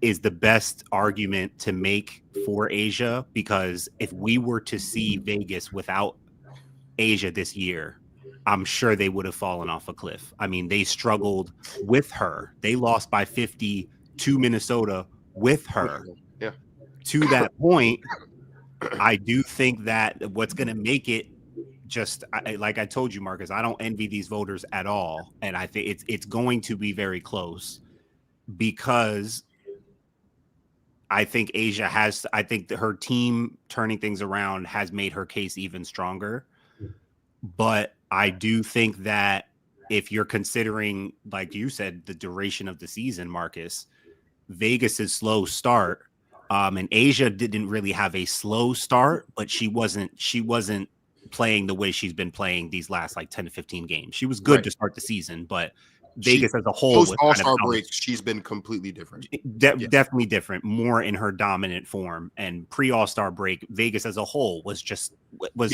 is the best argument to make for Asia, because if we were to see Vegas without Asia this year, I'm sure they would have fallen off a cliff. I mean, they struggled with her. They lost by 50 to Minnesota with her. Yeah. To that point, I do think that what's going to make it like I told you, Marcus, I don't envy these voters at all. And I think it's going to be very close, because I think I think her team turning things around has made her case even stronger. But I do think that if you're considering, like you said, the duration of the season, Marcus, Vegas's slow start, and Asia didn't really have a slow start, but she wasn't playing the way she's been playing these last like 10 to 15 games. She was good to start the season, but Vegas as a whole, post All-Star breaks, she's been completely different. Definitely different, more in her dominant form. And pre-All-Star break, Vegas as a whole was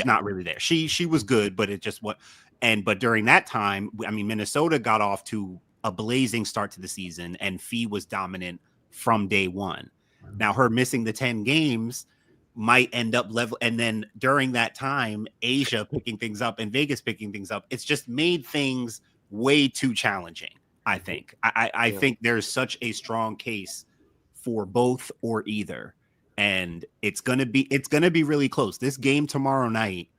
not really there. She was good, but it just but during that time, I mean, Minnesota got off to a blazing start to the season, and Fee was dominant from day one. Now, her missing the 10 games might end up level, and then during that time, Asia picking things up and Vegas picking things up, it's just made things way too challenging. I think I think there's such a strong case for both or either, and it's gonna be really close. This game tomorrow night,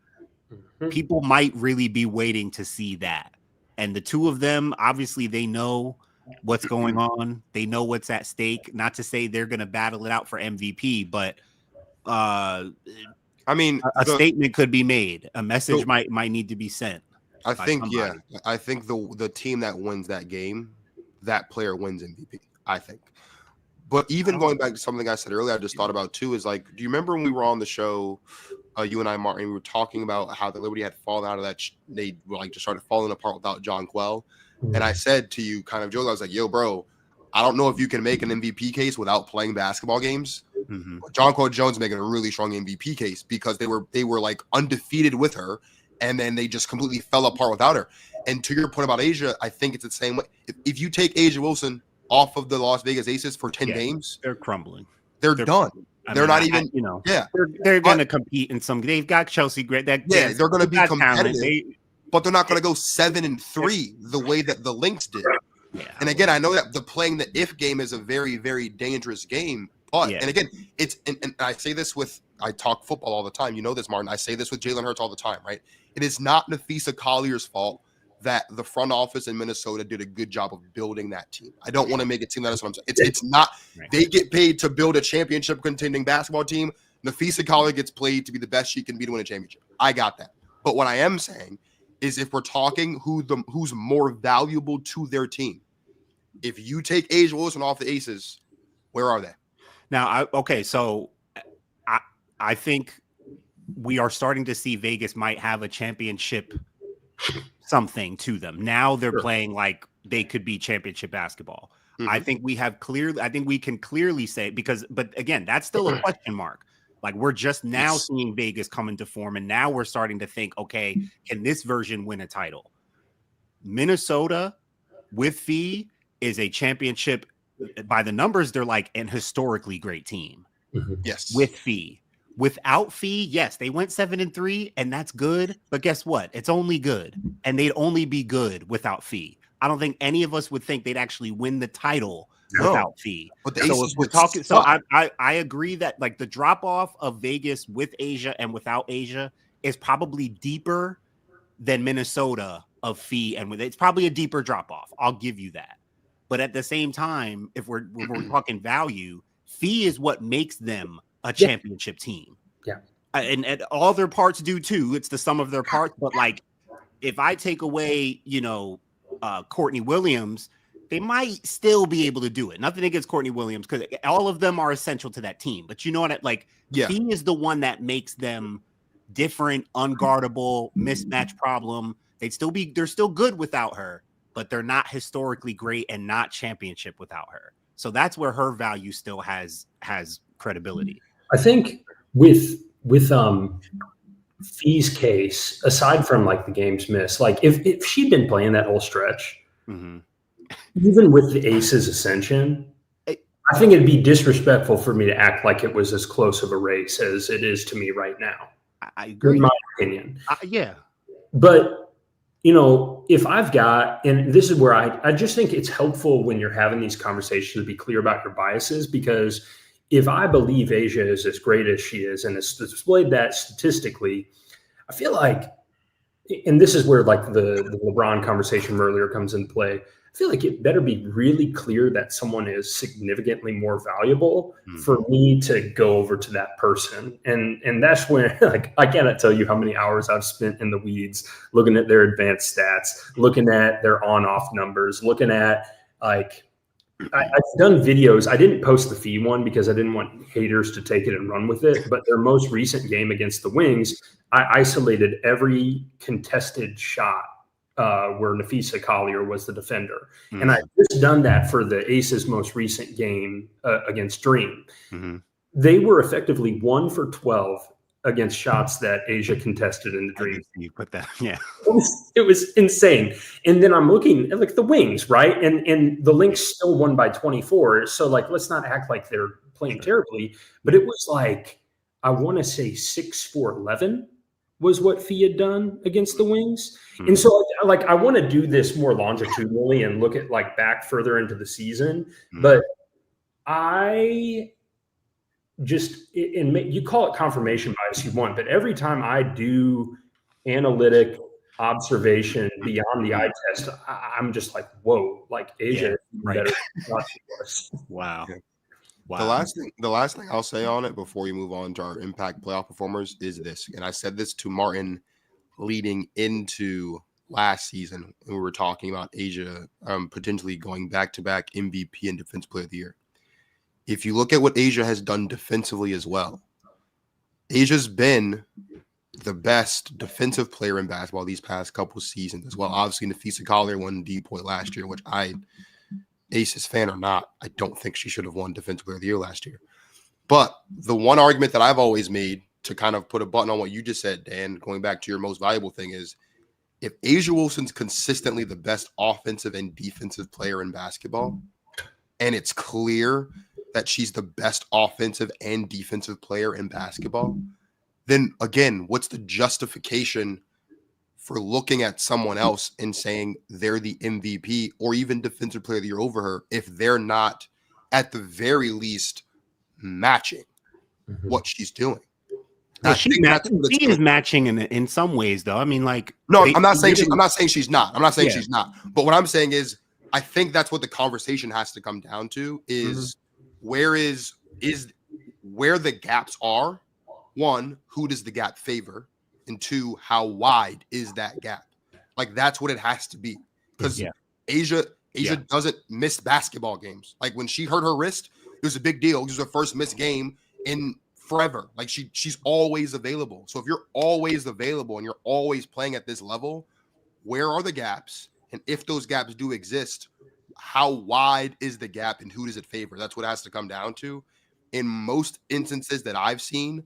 people might really be waiting to see that. And the two of them, obviously, they know what's going on. They know what's at stake. Not to say they're gonna battle it out for MVP, but I mean, a statement could be made. A message might need to be sent. I think the team that wins that game, that player wins MVP, I think. But even going back to something I said earlier, I just thought about too, is like, do you remember when we were on the show, you and I, Martin, we were talking about how the Liberty had fallen out of that, they like just started falling apart without John Quell. And I said to you, kind of joke, I was like, yo, bro, I don't know if you can make an MVP case without playing basketball games. John Quell Jones making a really strong MVP case, because they were like undefeated with her, and then they just completely fell apart without her. And to your point about Asia, I think it's the same way. If you take Asia Wilson off of the Las Vegas Aces for 10 games, they're crumbling. They're done. They're not even, they're going to compete in some. They've got Chelsea Gray. They're going to be competitive, but they're not going to go 7-3 the way that the Lynx did. Yeah. And again, I know that the playing the if game is a very, very dangerous game. But and again, it's and I say this I talk football all the time. You know this, Martin. I say this with Jalen Hurts all the time, right? It is not Napheesa Collier's fault that the front office in Minnesota did a good job of building that team. I don't want to make it seem that that's what I'm saying. It's not. Right. They get paid to build a championship contending basketball team. Napheesa Collier gets played to be the best she can be to win a championship. I got that. But what I am saying is, if we're talking who's more valuable to their team, if you take Asia Wilson off the Aces, where are they? Now, so I think we are starting to see Vegas might have a championship something to them. Now they're playing like they could be championship basketball. I think we can clearly say, but again, that's still a question mark. Like, we're just now seeing Vegas come into form, and now we're starting to think, okay, can this version win a title? Minnesota with Fee is a championship. By the numbers, they're like an historically great team. Yes. With Fee. Without Fee, yes, they went 7-3, and that's good. But guess what? It's only good. And they'd only be good without Fee. I don't think any of us would think they'd actually win the title without Fee. But so if we're talking, I agree that like the drop off of Vegas with Asia and without Asia is probably deeper than Minnesota of Fee, and it's probably a deeper drop off. I'll give you that. But at the same time, if we're talking value, Fee is what makes them a championship team. Yeah. And all their parts do too. It's the sum of their parts. But like, if I take away, Courtney Williams, they might still be able to do it. Nothing against Courtney Williams, because all of them are essential to that team. But you know what? Like, Fee is the one that makes them different, unguardable, mismatch problem. They're still good without her, but they're not historically great and not championship without her. So that's where her value still has credibility. I think with Fee's case, aside from like the games missed, like if she'd been playing that whole stretch, even with the Aces ascension, I think it'd be disrespectful for me to act like it was as close of a race as it is to me right now. I agree. In my opinion. Yeah. But, you know, if I've got, and this is where I just think it's helpful when you're having these conversations to be clear about your biases, because if I believe A'ja is as great as she is and has displayed that statistically, I feel like, and this is where like the LeBron conversation earlier comes into play, I feel like it better be really clear that someone is significantly more valuable for me to go over to that person. And that's when, like, I cannot tell you how many hours I've spent in the weeds looking at their advanced stats, looking at their on-off numbers, looking at, like, I've done videos. I didn't post the Fee one because I didn't want haters to take it and run with it. But their most recent game against the Wings, I isolated every contested shot where Napheesa Collier was the defender. And I've just done that for the Aces' most recent game against Dream. They were effectively 1 for 12 against shots that A'ja contested in the Dream. You put that, yeah. It was insane. And then I'm looking at like the Wings, right? And the Lynx still won by 24. So like, let's not act like they're playing terribly, but it was like, I want to say 6 for 11 was what Fee had done against the Wings. And so like, I want to do this more longitudinally and look at like back further into the season, but I just, and you call it confirmation bias you want, but every time I do analytic observation beyond the eye test, I'm just like, whoa, like A'ja better than she was. Wow. Wow. The last thing I'll say on it before we move on to our impact playoff performers is this, and I said this to Martin leading into last season when we were talking about A'ja potentially going back-to-back MVP and Defensive Player of the Year. If you look at what A'ja has done defensively as well, A'ja's been the best defensive player in basketball these past couple seasons as well. Obviously, Napheesa Collier won D-Point last year, which Aces fan or not, I don't think she should have won Defensive Player of the Year last year. But the one argument that I've always made to kind of put a button on what you just said, Dan, going back to your most valuable thing is, if A'ja Wilson's consistently the best offensive and defensive player in basketball, and it's clear that she's the best offensive and defensive player in basketball, then again, what's the justification for looking at someone else and saying they're the MVP or even Defensive Player of the Year over her if they're not, at the very least, matching what she's doing? Well, she is matching in some ways, though. I mean, like, no, I'm not saying she's not. I'm not saying she's not. But what I'm saying is, I think that's what the conversation has to come down to: is where the gaps are. One, who does the gap favor? And two, how wide is that gap? Like, that's what it has to be. Because A'ja doesn't miss basketball games. Like, when she hurt her wrist, it was a big deal. It was her first missed game in forever. Like, she's always available. So if you're always available and you're always playing at this level, where are the gaps? And if those gaps do exist, how wide is the gap and who does it favor? That's what it has to come down to. In most instances that I've seen,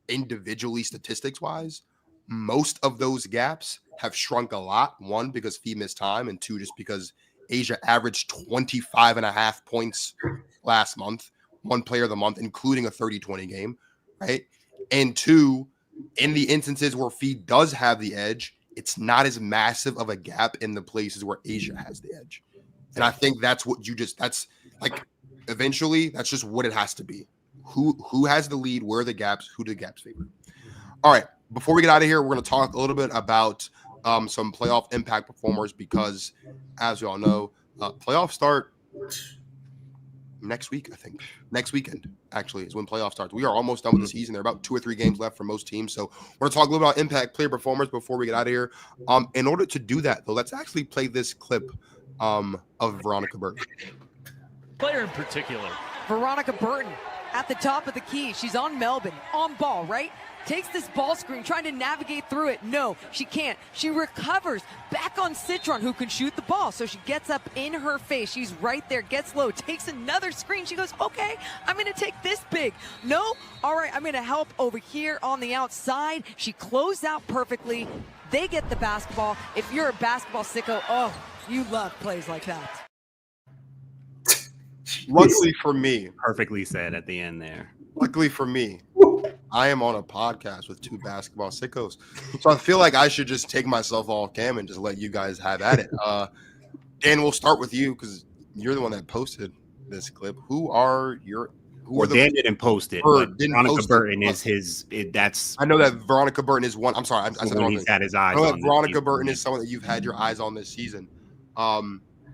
individually statistics-wise, most of those gaps have shrunk a lot. One, because Fee missed time, and two, just because A'ja averaged 25.5 points last month, one player of the month, including a 30-20 game, right? And two, in the instances where Fee does have the edge, it's not as massive of a gap in the places where A'ja has the edge. And I think that's what that's like, eventually, that's just what it has to be. Who has the lead? Where are the gaps? Who do the gaps favor? All right. Before we get out of here, we're going to talk a little bit about some playoff impact performers because, as we all know, playoffs start next week, I think. Next weekend, actually, is when playoffs starts. We are almost done with the season. There are about 2 or 3 games left for most teams. So we're going to talk a little about impact player performers before we get out of here. In order to do that, though, let's actually play this clip of Veronica Burton? Player in particular. Veronica Burton at the top of the key. She's on Melbourne, on ball, right? Takes this ball screen, trying to navigate through it. No, she can't. She recovers back on Citron, who can shoot the ball. So she gets up in her face. She's right there, gets low, takes another screen. She goes, okay, I'm going to take this big. No, all right, I'm going to help over here on the outside. She closed out perfectly. They get the basketball. If you're a basketball sicko, oh, you love plays like that. Luckily for me, perfectly said at the end there. Luckily for me, I am on a podcast with two basketball sickos, so I feel like I should just take myself off cam and just let you guys have at it. Dan, we'll start with you because you're the one that posted this clip. Dan didn't post it. But Veronica Burton is his. That's. I know that Veronica Burton is one. I'm sorry, I said the wrong thing. He's had his eyes. I know that Veronica Burton is someone that you've had your eyes on this season.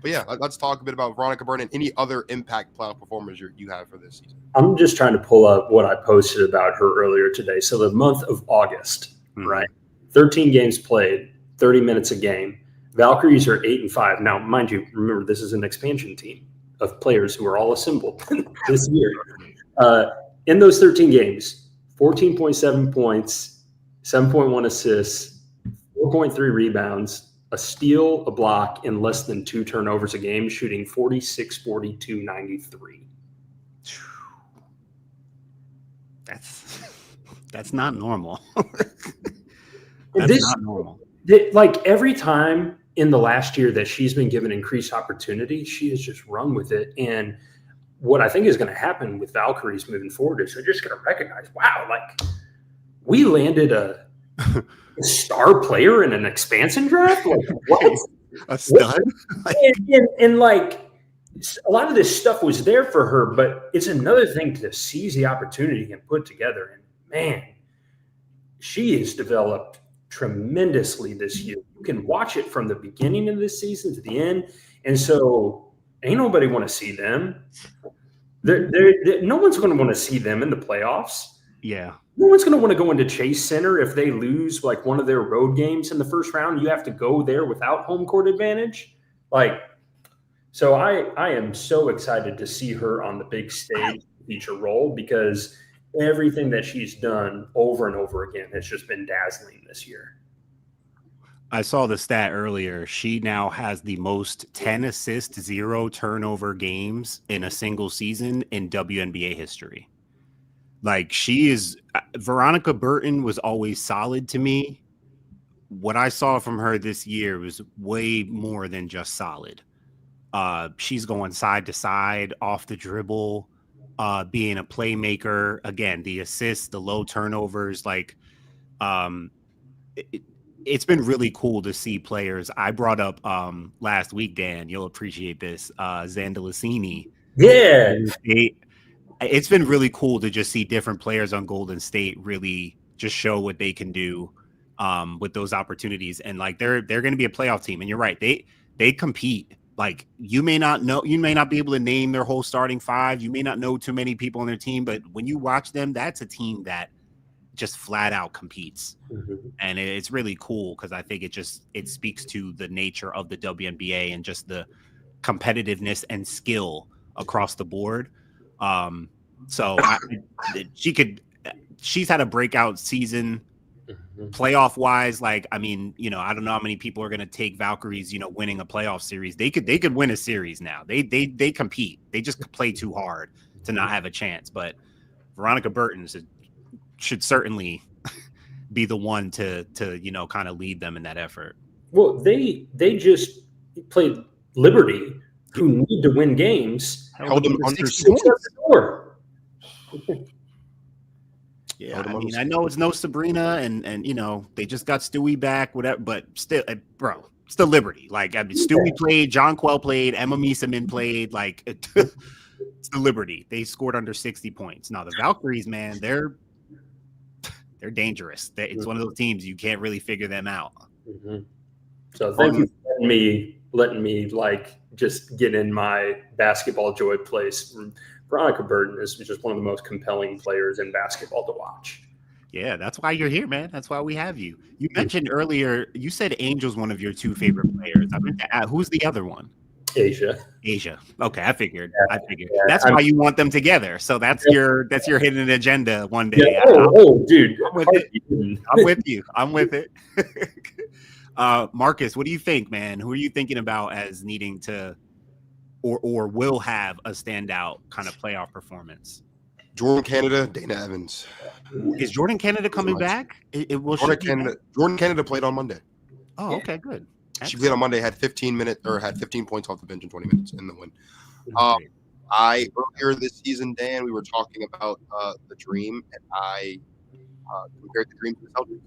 But yeah, let's talk a bit about Veronica Burton and any other impact playoff performers you have for this season. I'm just trying to pull up what I posted about her earlier today. So the month of August, right? 13 games played, 30 minutes a game. Valkyries are 8-5. Now, mind you, remember this is an expansion team of players who are all assembled this year. In those 13 games, 14.7 points, 7.1 assists, 4.3 rebounds, a steal, a block, and less than 2 turnovers a game, shooting 46, 42, 93. That's not normal. That's not normal. Like every time in the last year that she's been given increased opportunity, she has just run with it. And what I think is going to happen with Valkyries moving forward is they're just going to recognize, wow, like we landed a star player in an expansion draft? Like, what? A stud? And like a lot of this stuff was there for her, but it's another thing to seize the opportunity and put together. And man, she has developed tremendously this year. You can watch it from the beginning of this season to the end. And so ain't nobody want to see them. No one's going to want to see them in the playoffs. Yeah. No one's going to want to go into Chase Center if they lose like one of their road games in the first round. You have to go there without home court advantage. Like, so I am so excited to see her on the big stage feature role because everything that she's done over and over again has just been dazzling this year. I saw the stat earlier. She now has the most 10 assist, 0 turnover games in a single season in WNBA history. Like Veronica Burton was always solid to me. What I saw from her this year was way more than just solid. She's going side to side, off the dribble, being a playmaker. Again, the assists, the low turnovers, like it's been really cool to see players. I brought up last week, Dan, you'll appreciate this, Zandalicini. Yeah. It's been really cool to just see different players on Golden State really just show what they can do with those opportunities. And like they're going to be a playoff team. And you're right, they compete. Like you may not be able to name their whole starting five. You may not know too many people on their team, but when you watch them, that's a team that just flat out competes. Mm-hmm. And it's really cool because I think it speaks to the nature of the WNBA and just the competitiveness and skill across the board. She's had a breakout season playoff wise. Like, I mean, I don't know how many people are going to take Valkyries, winning a playoff series. They could win a series now. They compete. They just play too hard to not have a chance. But Veronica Burton should certainly be the one to kind of lead them in that effort. Well, they just played Liberty, who need to win games. Held them under 6 Yeah, I mean, I know it's no Sabrina, and they just got Stewie back, whatever, but still, still Liberty. Like, I mean, Stewie played, John Quell played, Emma Meeseman played. Like, it's the Liberty. They scored under 60 points. Now the Valkyries, man, they're dangerous. It's one of those teams you can't really figure them out. Mm-hmm. So thank you for letting me like just get in my basketball joy place. Veronica Burton is just one of the most compelling players in basketball to watch. Yeah, that's why you're here, man. That's why we have you. You mentioned earlier, you said Angel's one of your two favorite players. I meant to ask, who's the other one? Asia. Okay, I figured. Yeah, that's why you want them together. So that's your hidden agenda one day. Yeah. Dude, I'm with you. I'm with it. Marcus, what do you think, man? Who are you thinking about as needing to or will have a standout kind of playoff performance? Jordan Canada, Dana Evans. Is Jordan Canada coming back? Jordan Canada played on Monday. Oh, okay, good. She played on Monday, had 15 points off the bench in 20 minutes in the win. Earlier this season, Dan, we were talking about the Dream, and I compared the Dream to the Celtics.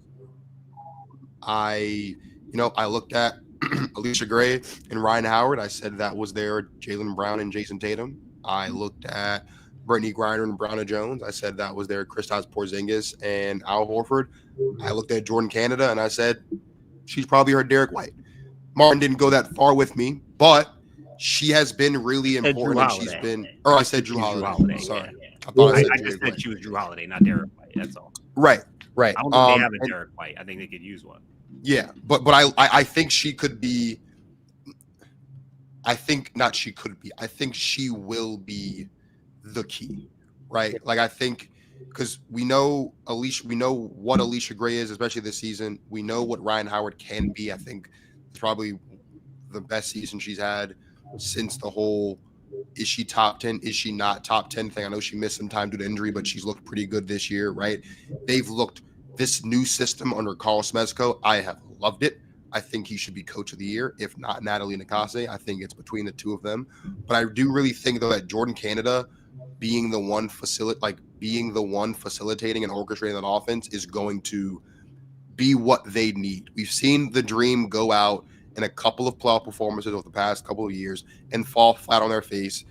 I looked at Alicia Gray and Ryan Howard. I said that was their Jaylen Brown and Jason Tatum. I looked at Brittany Griner and Brianna Jones. I said that was their Kristaps Porzingis and Al Horford. I looked at Jordan Canada, and I said she's probably her Derek White. Martin didn't go that far with me, but she has been really important. And she's been, or I said Drew Holiday. Sorry. Yeah. I just said she was Drew Holiday, not Derek White. That's all. Right. I don't think they have a Derek White. I think they could use one. Yeah, but I think she could be. I think not. She could be. I think she will be the key, right? Like I think because we know what Alicia Gray is, especially this season. We know what Ryan Howard can be. I think it's probably the best season she's had since the whole is she top 10, is she not top 10 thing. I know she missed some time due to injury, but she's looked pretty good this year, right? They've looked this new system under Carl Smezko. I have loved it. I think he should be coach of the year, if not Natalie Nakase. I think it's between the two of them. But I do really think though that Jordan Canada being the one facilitating and orchestrating that offense is going to be what they need. We've seen the Dream go out in a couple of playoff performances over the past couple of years and fall flat on their face,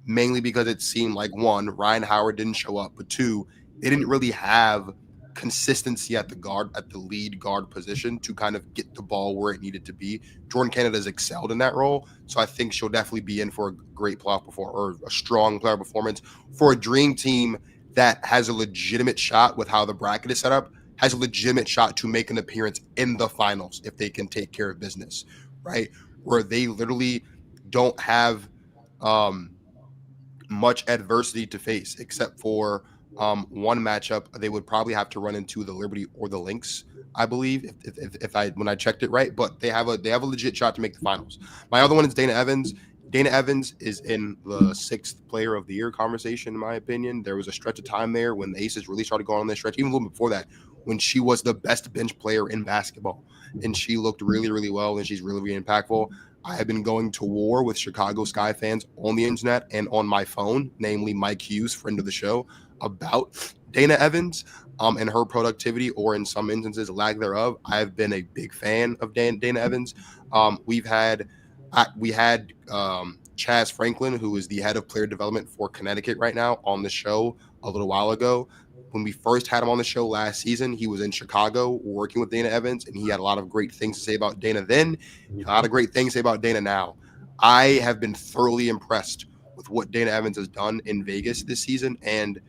mainly because it seemed like, one, Ryan Howard didn't show up, but two, they didn't really have consistency at the lead guard position to kind of get the ball where it needed to be. Jordan Canada's excelled in that role, so I think she'll definitely be in for a great playoff or a strong player performance for a Dream team that has a legitimate shot with how the bracket is set up, has a legitimate shot to make an appearance in the finals if they can take care of business, right? Where they literally don't have much adversity to face except for one matchup. They would probably have to run into the Liberty or the Lynx, I believe, when I checked it right. But they have a legit shot to make the finals. My other one is Dana Evans. Dana Evans is in the 6th player of the year conversation, in my opinion. There was a stretch of time there when the Aces really started going on this stretch, even a little bit before that, when she was the best bench player in basketball. And she looked really, really well, and she's really, really impactful. I have been going to war with Chicago Sky fans on the internet and on my phone, namely Mike Hughes, friend of the show, about Dana Evans and her productivity, or in some instances, lack thereof. I have been a big fan of Dana Evans. We had Chaz Franklin, who is the head of player development for Connecticut right now, on the show a little while ago. When we first had him on the show last season, he was in Chicago working with Dana Evans, and he had a lot of great things to say about Dana then, a lot of great things to say about Dana now. I have been thoroughly impressed with what Dana Evans has done in Vegas this season, and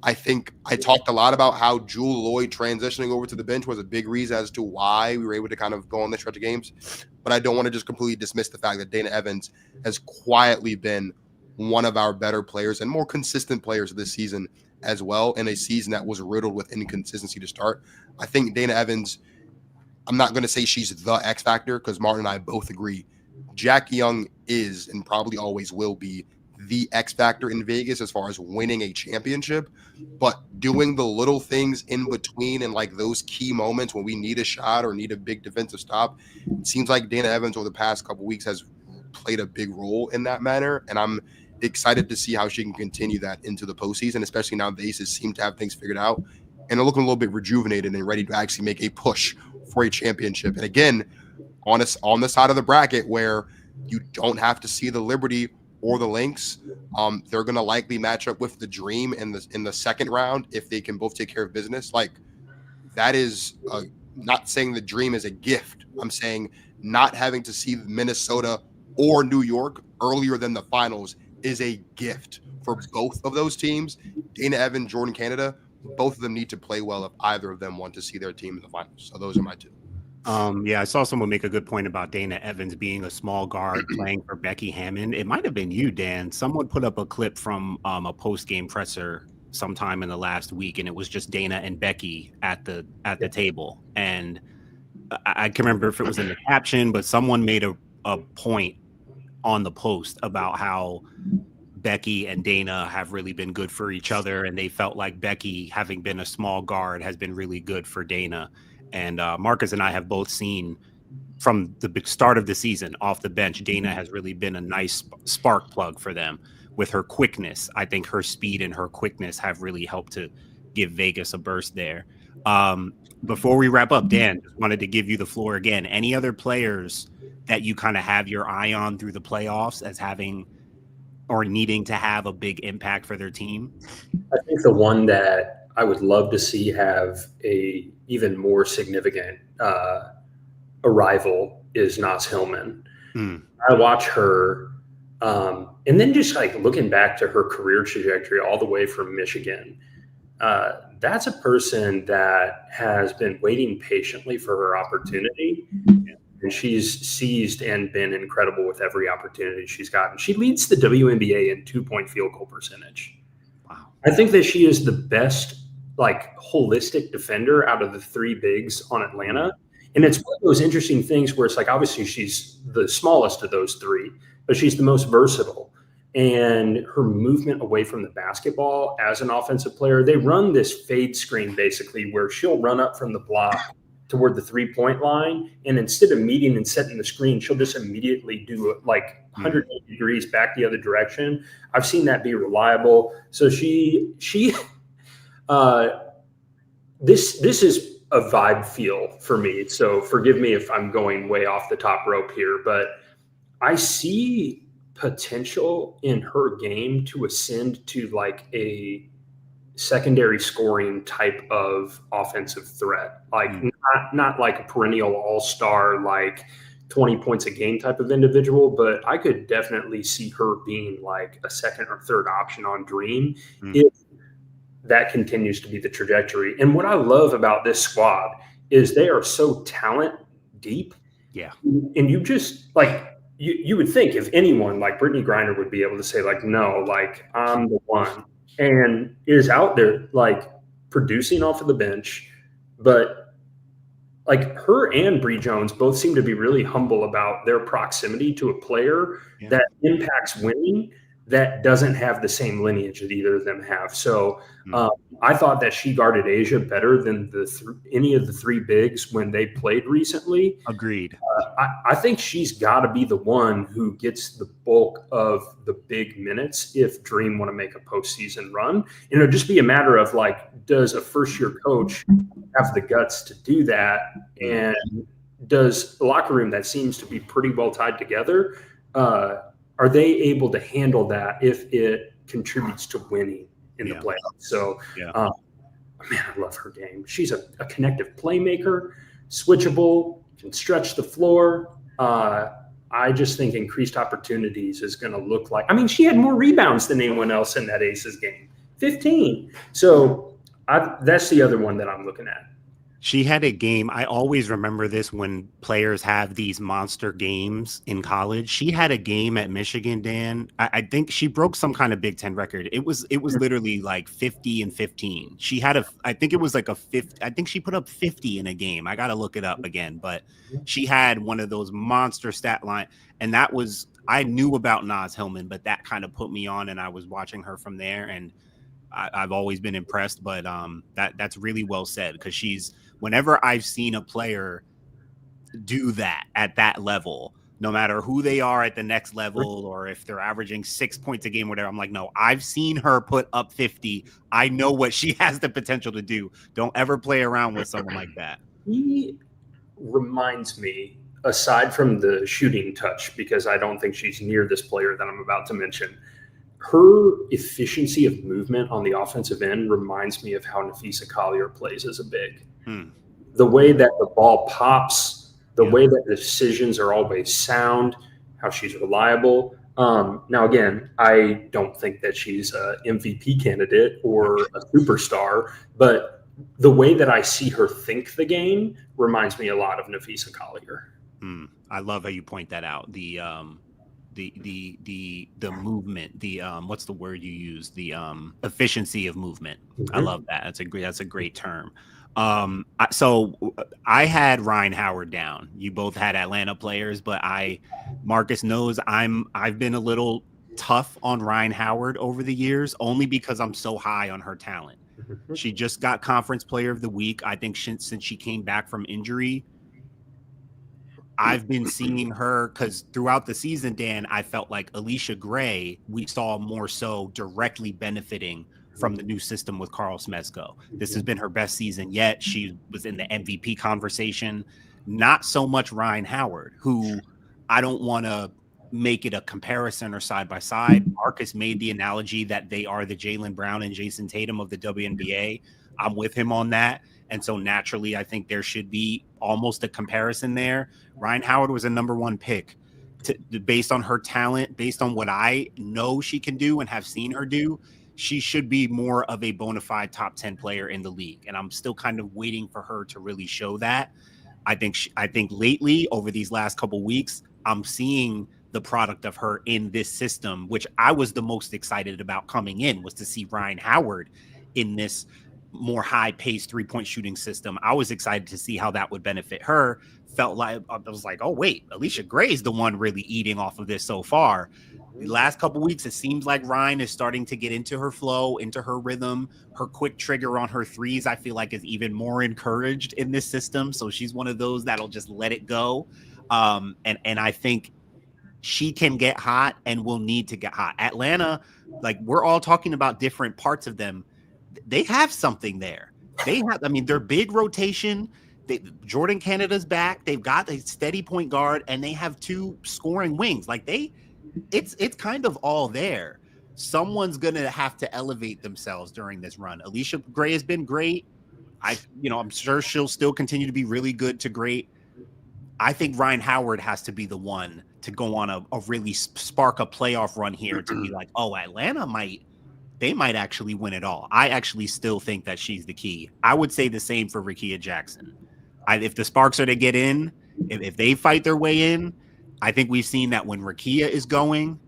I think I talked a lot about how Jewel Lloyd transitioning over to the bench was a big reason as to why we were able to kind of go on this stretch of games. But I don't want to just completely dismiss the fact that Dana Evans has quietly been one of our better players and more consistent players this season as well, in a season that was riddled with inconsistency to start. I think Dana Evans, I'm not going to say she's the X factor because Martin and I both agree Jack Young is and probably always will be the X factor in Vegas as far as winning a championship, but doing the little things in between and like those key moments when we need a shot or need a big defensive stop, it seems like Dana Evans over the past couple weeks has played a big role in that manner, and I'm excited to see how she can continue that into the postseason, especially now the Aces seem to have things figured out and are looking a little bit rejuvenated and ready to actually make a push for a championship. And again, on the side of the bracket where you don't have to see the Liberty or the Lynx, they're going to likely match up with the Dream in the second round if they can both take care of business. Like, that is not saying the Dream is a gift. I'm saying not having to see Minnesota or New York earlier than the finals is a gift for both of those teams. Dana Evans, Jordan Canada, both of them need to play well if either of them want to see their team in the finals. So those are my two. Yeah, I saw someone make a good point about Dana Evans being a small guard playing for Becky Hammon. It might have been you, Dan. Someone put up a clip from a post-game presser sometime in the last week, and it was just Dana and Becky at the table. And I can't remember if it was in the caption, but someone made a point on the post about how Becky and Dana have really been good for each other, and they felt like Becky, having been a small guard, has been really good for Dana. And Marcus and I have both seen from the start of the season off the bench, Dana has really been a nice spark plug for them with her quickness. I think her speed and her quickness have really helped to give Vegas a burst there. Before we wrap up, Dan, just wanted to give you the floor again. Any other players that you kind of have your eye on through the playoffs as having or needing to have a big impact for their team? I think the one that I would love to see have a even more significant arrival is Naz Hillman. I watch her, and then just like looking back to her career trajectory all the way from Michigan, that's a person that has been waiting patiently for her opportunity. And she's seized and been incredible with every opportunity she's gotten. She leads the WNBA in 2-point field goal percentage. Wow. I think that she is the best, like, holistic defender out of the three bigs on Atlanta. And it's one of those interesting things where it's like, obviously she's the smallest of those three, but she's the most versatile. And her movement away from the basketball as an offensive player, they run this fade screen basically where she'll run up from the block toward the 3-point line, and instead of meeting and setting the screen, she'll just immediately do it like 180 degrees back the other direction. I've seen that be reliable. So this is a vibe feel for me. So forgive me if I'm going way off the top rope here, but I see potential in her game to ascend to like a secondary scoring type of offensive threat, like not like a perennial all-star, like 20 points a game type of individual, but I could definitely see her being like a second or third option on Dream if that continues to be the trajectory. And what I love about this squad is they are so talent deep. Yeah. And you just like, you would think if anyone like Brittany Griner would be able to say like, no, like I'm the one, and is out there like producing off of the bench. But like her and Bree Jones both seem to be really humble about their proximity to a player that impacts winning that doesn't have the same lineage that either of them have. So I thought that she guarded Asia better than any of the three bigs when they played recently. Agreed. I think she's got to be the one who gets the bulk of the big minutes if Dream want to make a postseason run. And it'll just be a matter of like, does a first-year coach have the guts to do that? And does the locker room that seems to be pretty well tied together, are they able to handle that if it contributes to winning in the playoffs? So, man, I love her game. She's a connective playmaker, switchable, can stretch the floor. I just think increased opportunities is going to look like – I mean, she had more rebounds than anyone else in that Aces game, 15. So that's the other one that I'm looking at. She had a game. I always remember this when players have these monster games in college. She had a game at Michigan, Dan. I think she broke some kind of Big Ten record. It was literally like 50 and 15. She had I think it was like a 50. I think she put up 50 in a game. I got to look it up again, but she had one of those monster stat line. And that was, I knew about Naz Hillman, but that kind of put me on and I was watching her from there. And I've always been impressed, but that's really well said because whenever I've seen a player do that at that level, no matter who they are at the next level or if they're averaging 6 points a game, or whatever, I'm like, no, I've seen her put up 50. I know what she has the potential to do. Don't ever play around with someone like that. He reminds me, aside from the shooting touch, because I don't think she's near this player that I'm about to mention, her efficiency of movement on the offensive end reminds me of how Napheesa Collier plays as a big. The way that the ball pops, the way that the decisions are always sound, how she's reliable. Now, again, I don't think that she's an MVP candidate or a superstar, but the way that I see her think the game reminds me a lot of Napheesa Collier. I love how you point that out. The movement, what's the word you use? The efficiency of movement. Mm-hmm. I love that. That's a great term. So I had Ryan Howard down. You both had Atlanta players, but Marcus knows I've been a little tough on Ryan Howard over the years, only because I'm so high on her talent. Mm-hmm. She just got Conference Player of the Week. I think since she came back from injury, I've been seeing her, because throughout the season, Dan, I felt like Alicia Gray, we saw more so directly benefiting from the new system with Carl Smezko. This has been her best season yet. She was in the MVP conversation. Not so much Ryan Howard, who I don't want to make it a comparison or side by side. Marcus made the analogy that they are the Jaylen Brown and Jason Tatum of the WNBA. I'm with him on that. And so naturally, I think there should be almost a comparison there. Ryan Howard was a number 1 pick based on her talent, based on what I know she can do and have seen her do. She should be more of a bona fide top 10 player in the league. And I'm still kind of waiting for her to really show that. I think lately, over these last couple weeks, I'm seeing the product of her in this system, which I was the most excited about coming in, was to see Ryan Howard in this more high-paced three-point shooting system. I was excited to see how that would benefit her. Felt like I was like, oh wait, Alicia Gray is the one really eating off of this so far. The last couple weeks, it seems like Ryan is starting to get into her flow, into her rhythm. Her quick trigger on her threes, I feel like, is even more encouraged in this system. So she's one of those that'll just let it go. And I think she can get hot and will need to get hot. Atlanta, like, we're all talking about different parts of them. They have something there. Their big rotation. Jordan Canada's back. They've got a steady point guard, and they have 2 scoring wings. Like, it's kind of all there. Someone's gonna have to elevate themselves during this run. Alicia Gray has been great. I'm sure she'll still continue to be really good to great. I think Ryan Howard has to be the one to go on a really spark a playoff run here to be like, oh, Atlanta might actually win it all. I actually still think that she's the key. I would say the same for Rickea Jackson. If the Sparks are to get in, if they fight their way in, I think we've seen that when Rickea is going,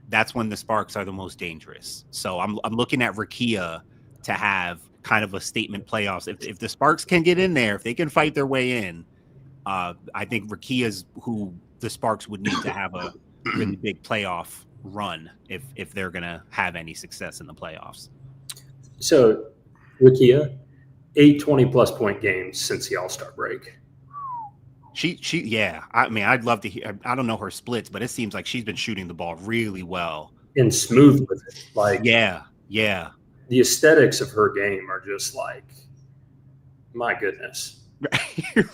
that's when the Sparks are the most dangerous. So I'm looking at Rickea to have kind of a statement playoffs. If the Sparks can get in there, if they can fight their way in, I think Rickea's who the Sparks would need to have a really big playoff run if they're going to have any success in the playoffs. So Rickea, 8 20-plus point games since the All-Star break. Yeah. I'd love to hear. I don't know her splits, but it seems like she's been shooting the ball really well and smooth with it. Like, yeah. The aesthetics of her game are just like, my goodness.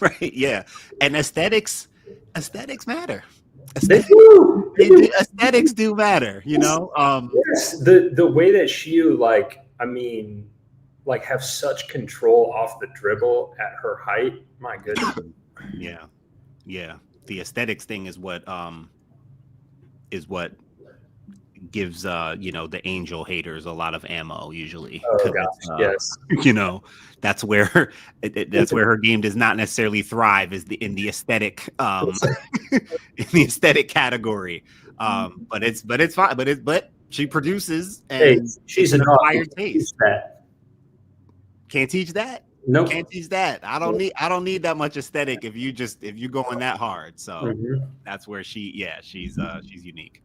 Right. Yeah. And aesthetics matter. They do. Aesthetics do matter, you know? Yes. The way that she have such control off the dribble at her height. My goodness. Yeah. The aesthetics thing is what gives the Angel haters a lot of ammo usually. Oh gosh, yes. That's where her game does not necessarily thrive, is in the aesthetic in the aesthetic category. But it's fine. But she produces, and she's an acquired taste. Can't teach that. Nope. Can't teach that. I don't need that much aesthetic if you going that hard. So that's where she's unique.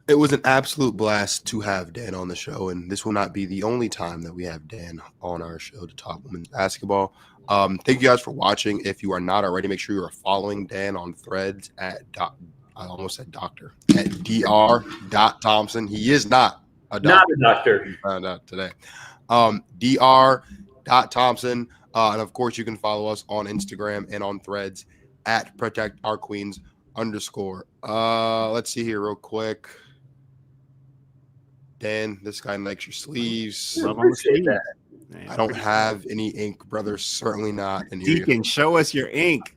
It was an absolute blast to have Dan on the show, and this will not be the only time that we have Dan on our show to talk women's basketball. Thank you guys for watching. If you are not already, make sure you are following Dan on Threads at dr.thompson. He is not a doctor. Not a doctor. We found out today. dr.thompson. And of course, you can follow us on Instagram and on Threads at @ProtectOurQueens_. Let's see here real quick. Dan, this guy likes your sleeves. I don't have any ink, brother. Certainly not. You can show us your ink.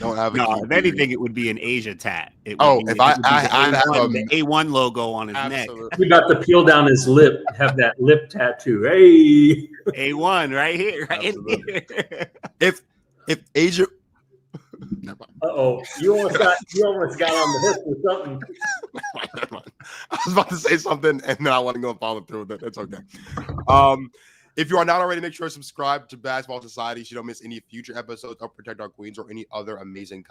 don't have a no, QB. if anything, it would be an Asia tat. If I have the A1 logo on his absolutely. neck. We got to peel down his lip, have that lip tattoo. Hey, A1 right here, right in here. If Asia, you almost got on the hip or something. I was about to say something and then I wasn't going to follow through with it. It's okay. If you are not already, make sure to subscribe to Basketball Society so you don't miss any future episodes of Protect Our Queens or any other amazing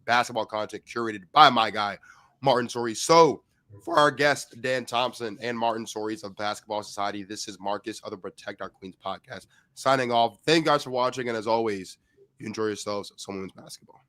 basketball content curated by my guy, Martin Sories. So, for our guests, Dan Thompson and Martin Sories of Basketball Society, this is Marcus of the Protect Our Queens podcast signing off. Thank you guys for watching, and as always, you enjoy yourselves some women's basketball.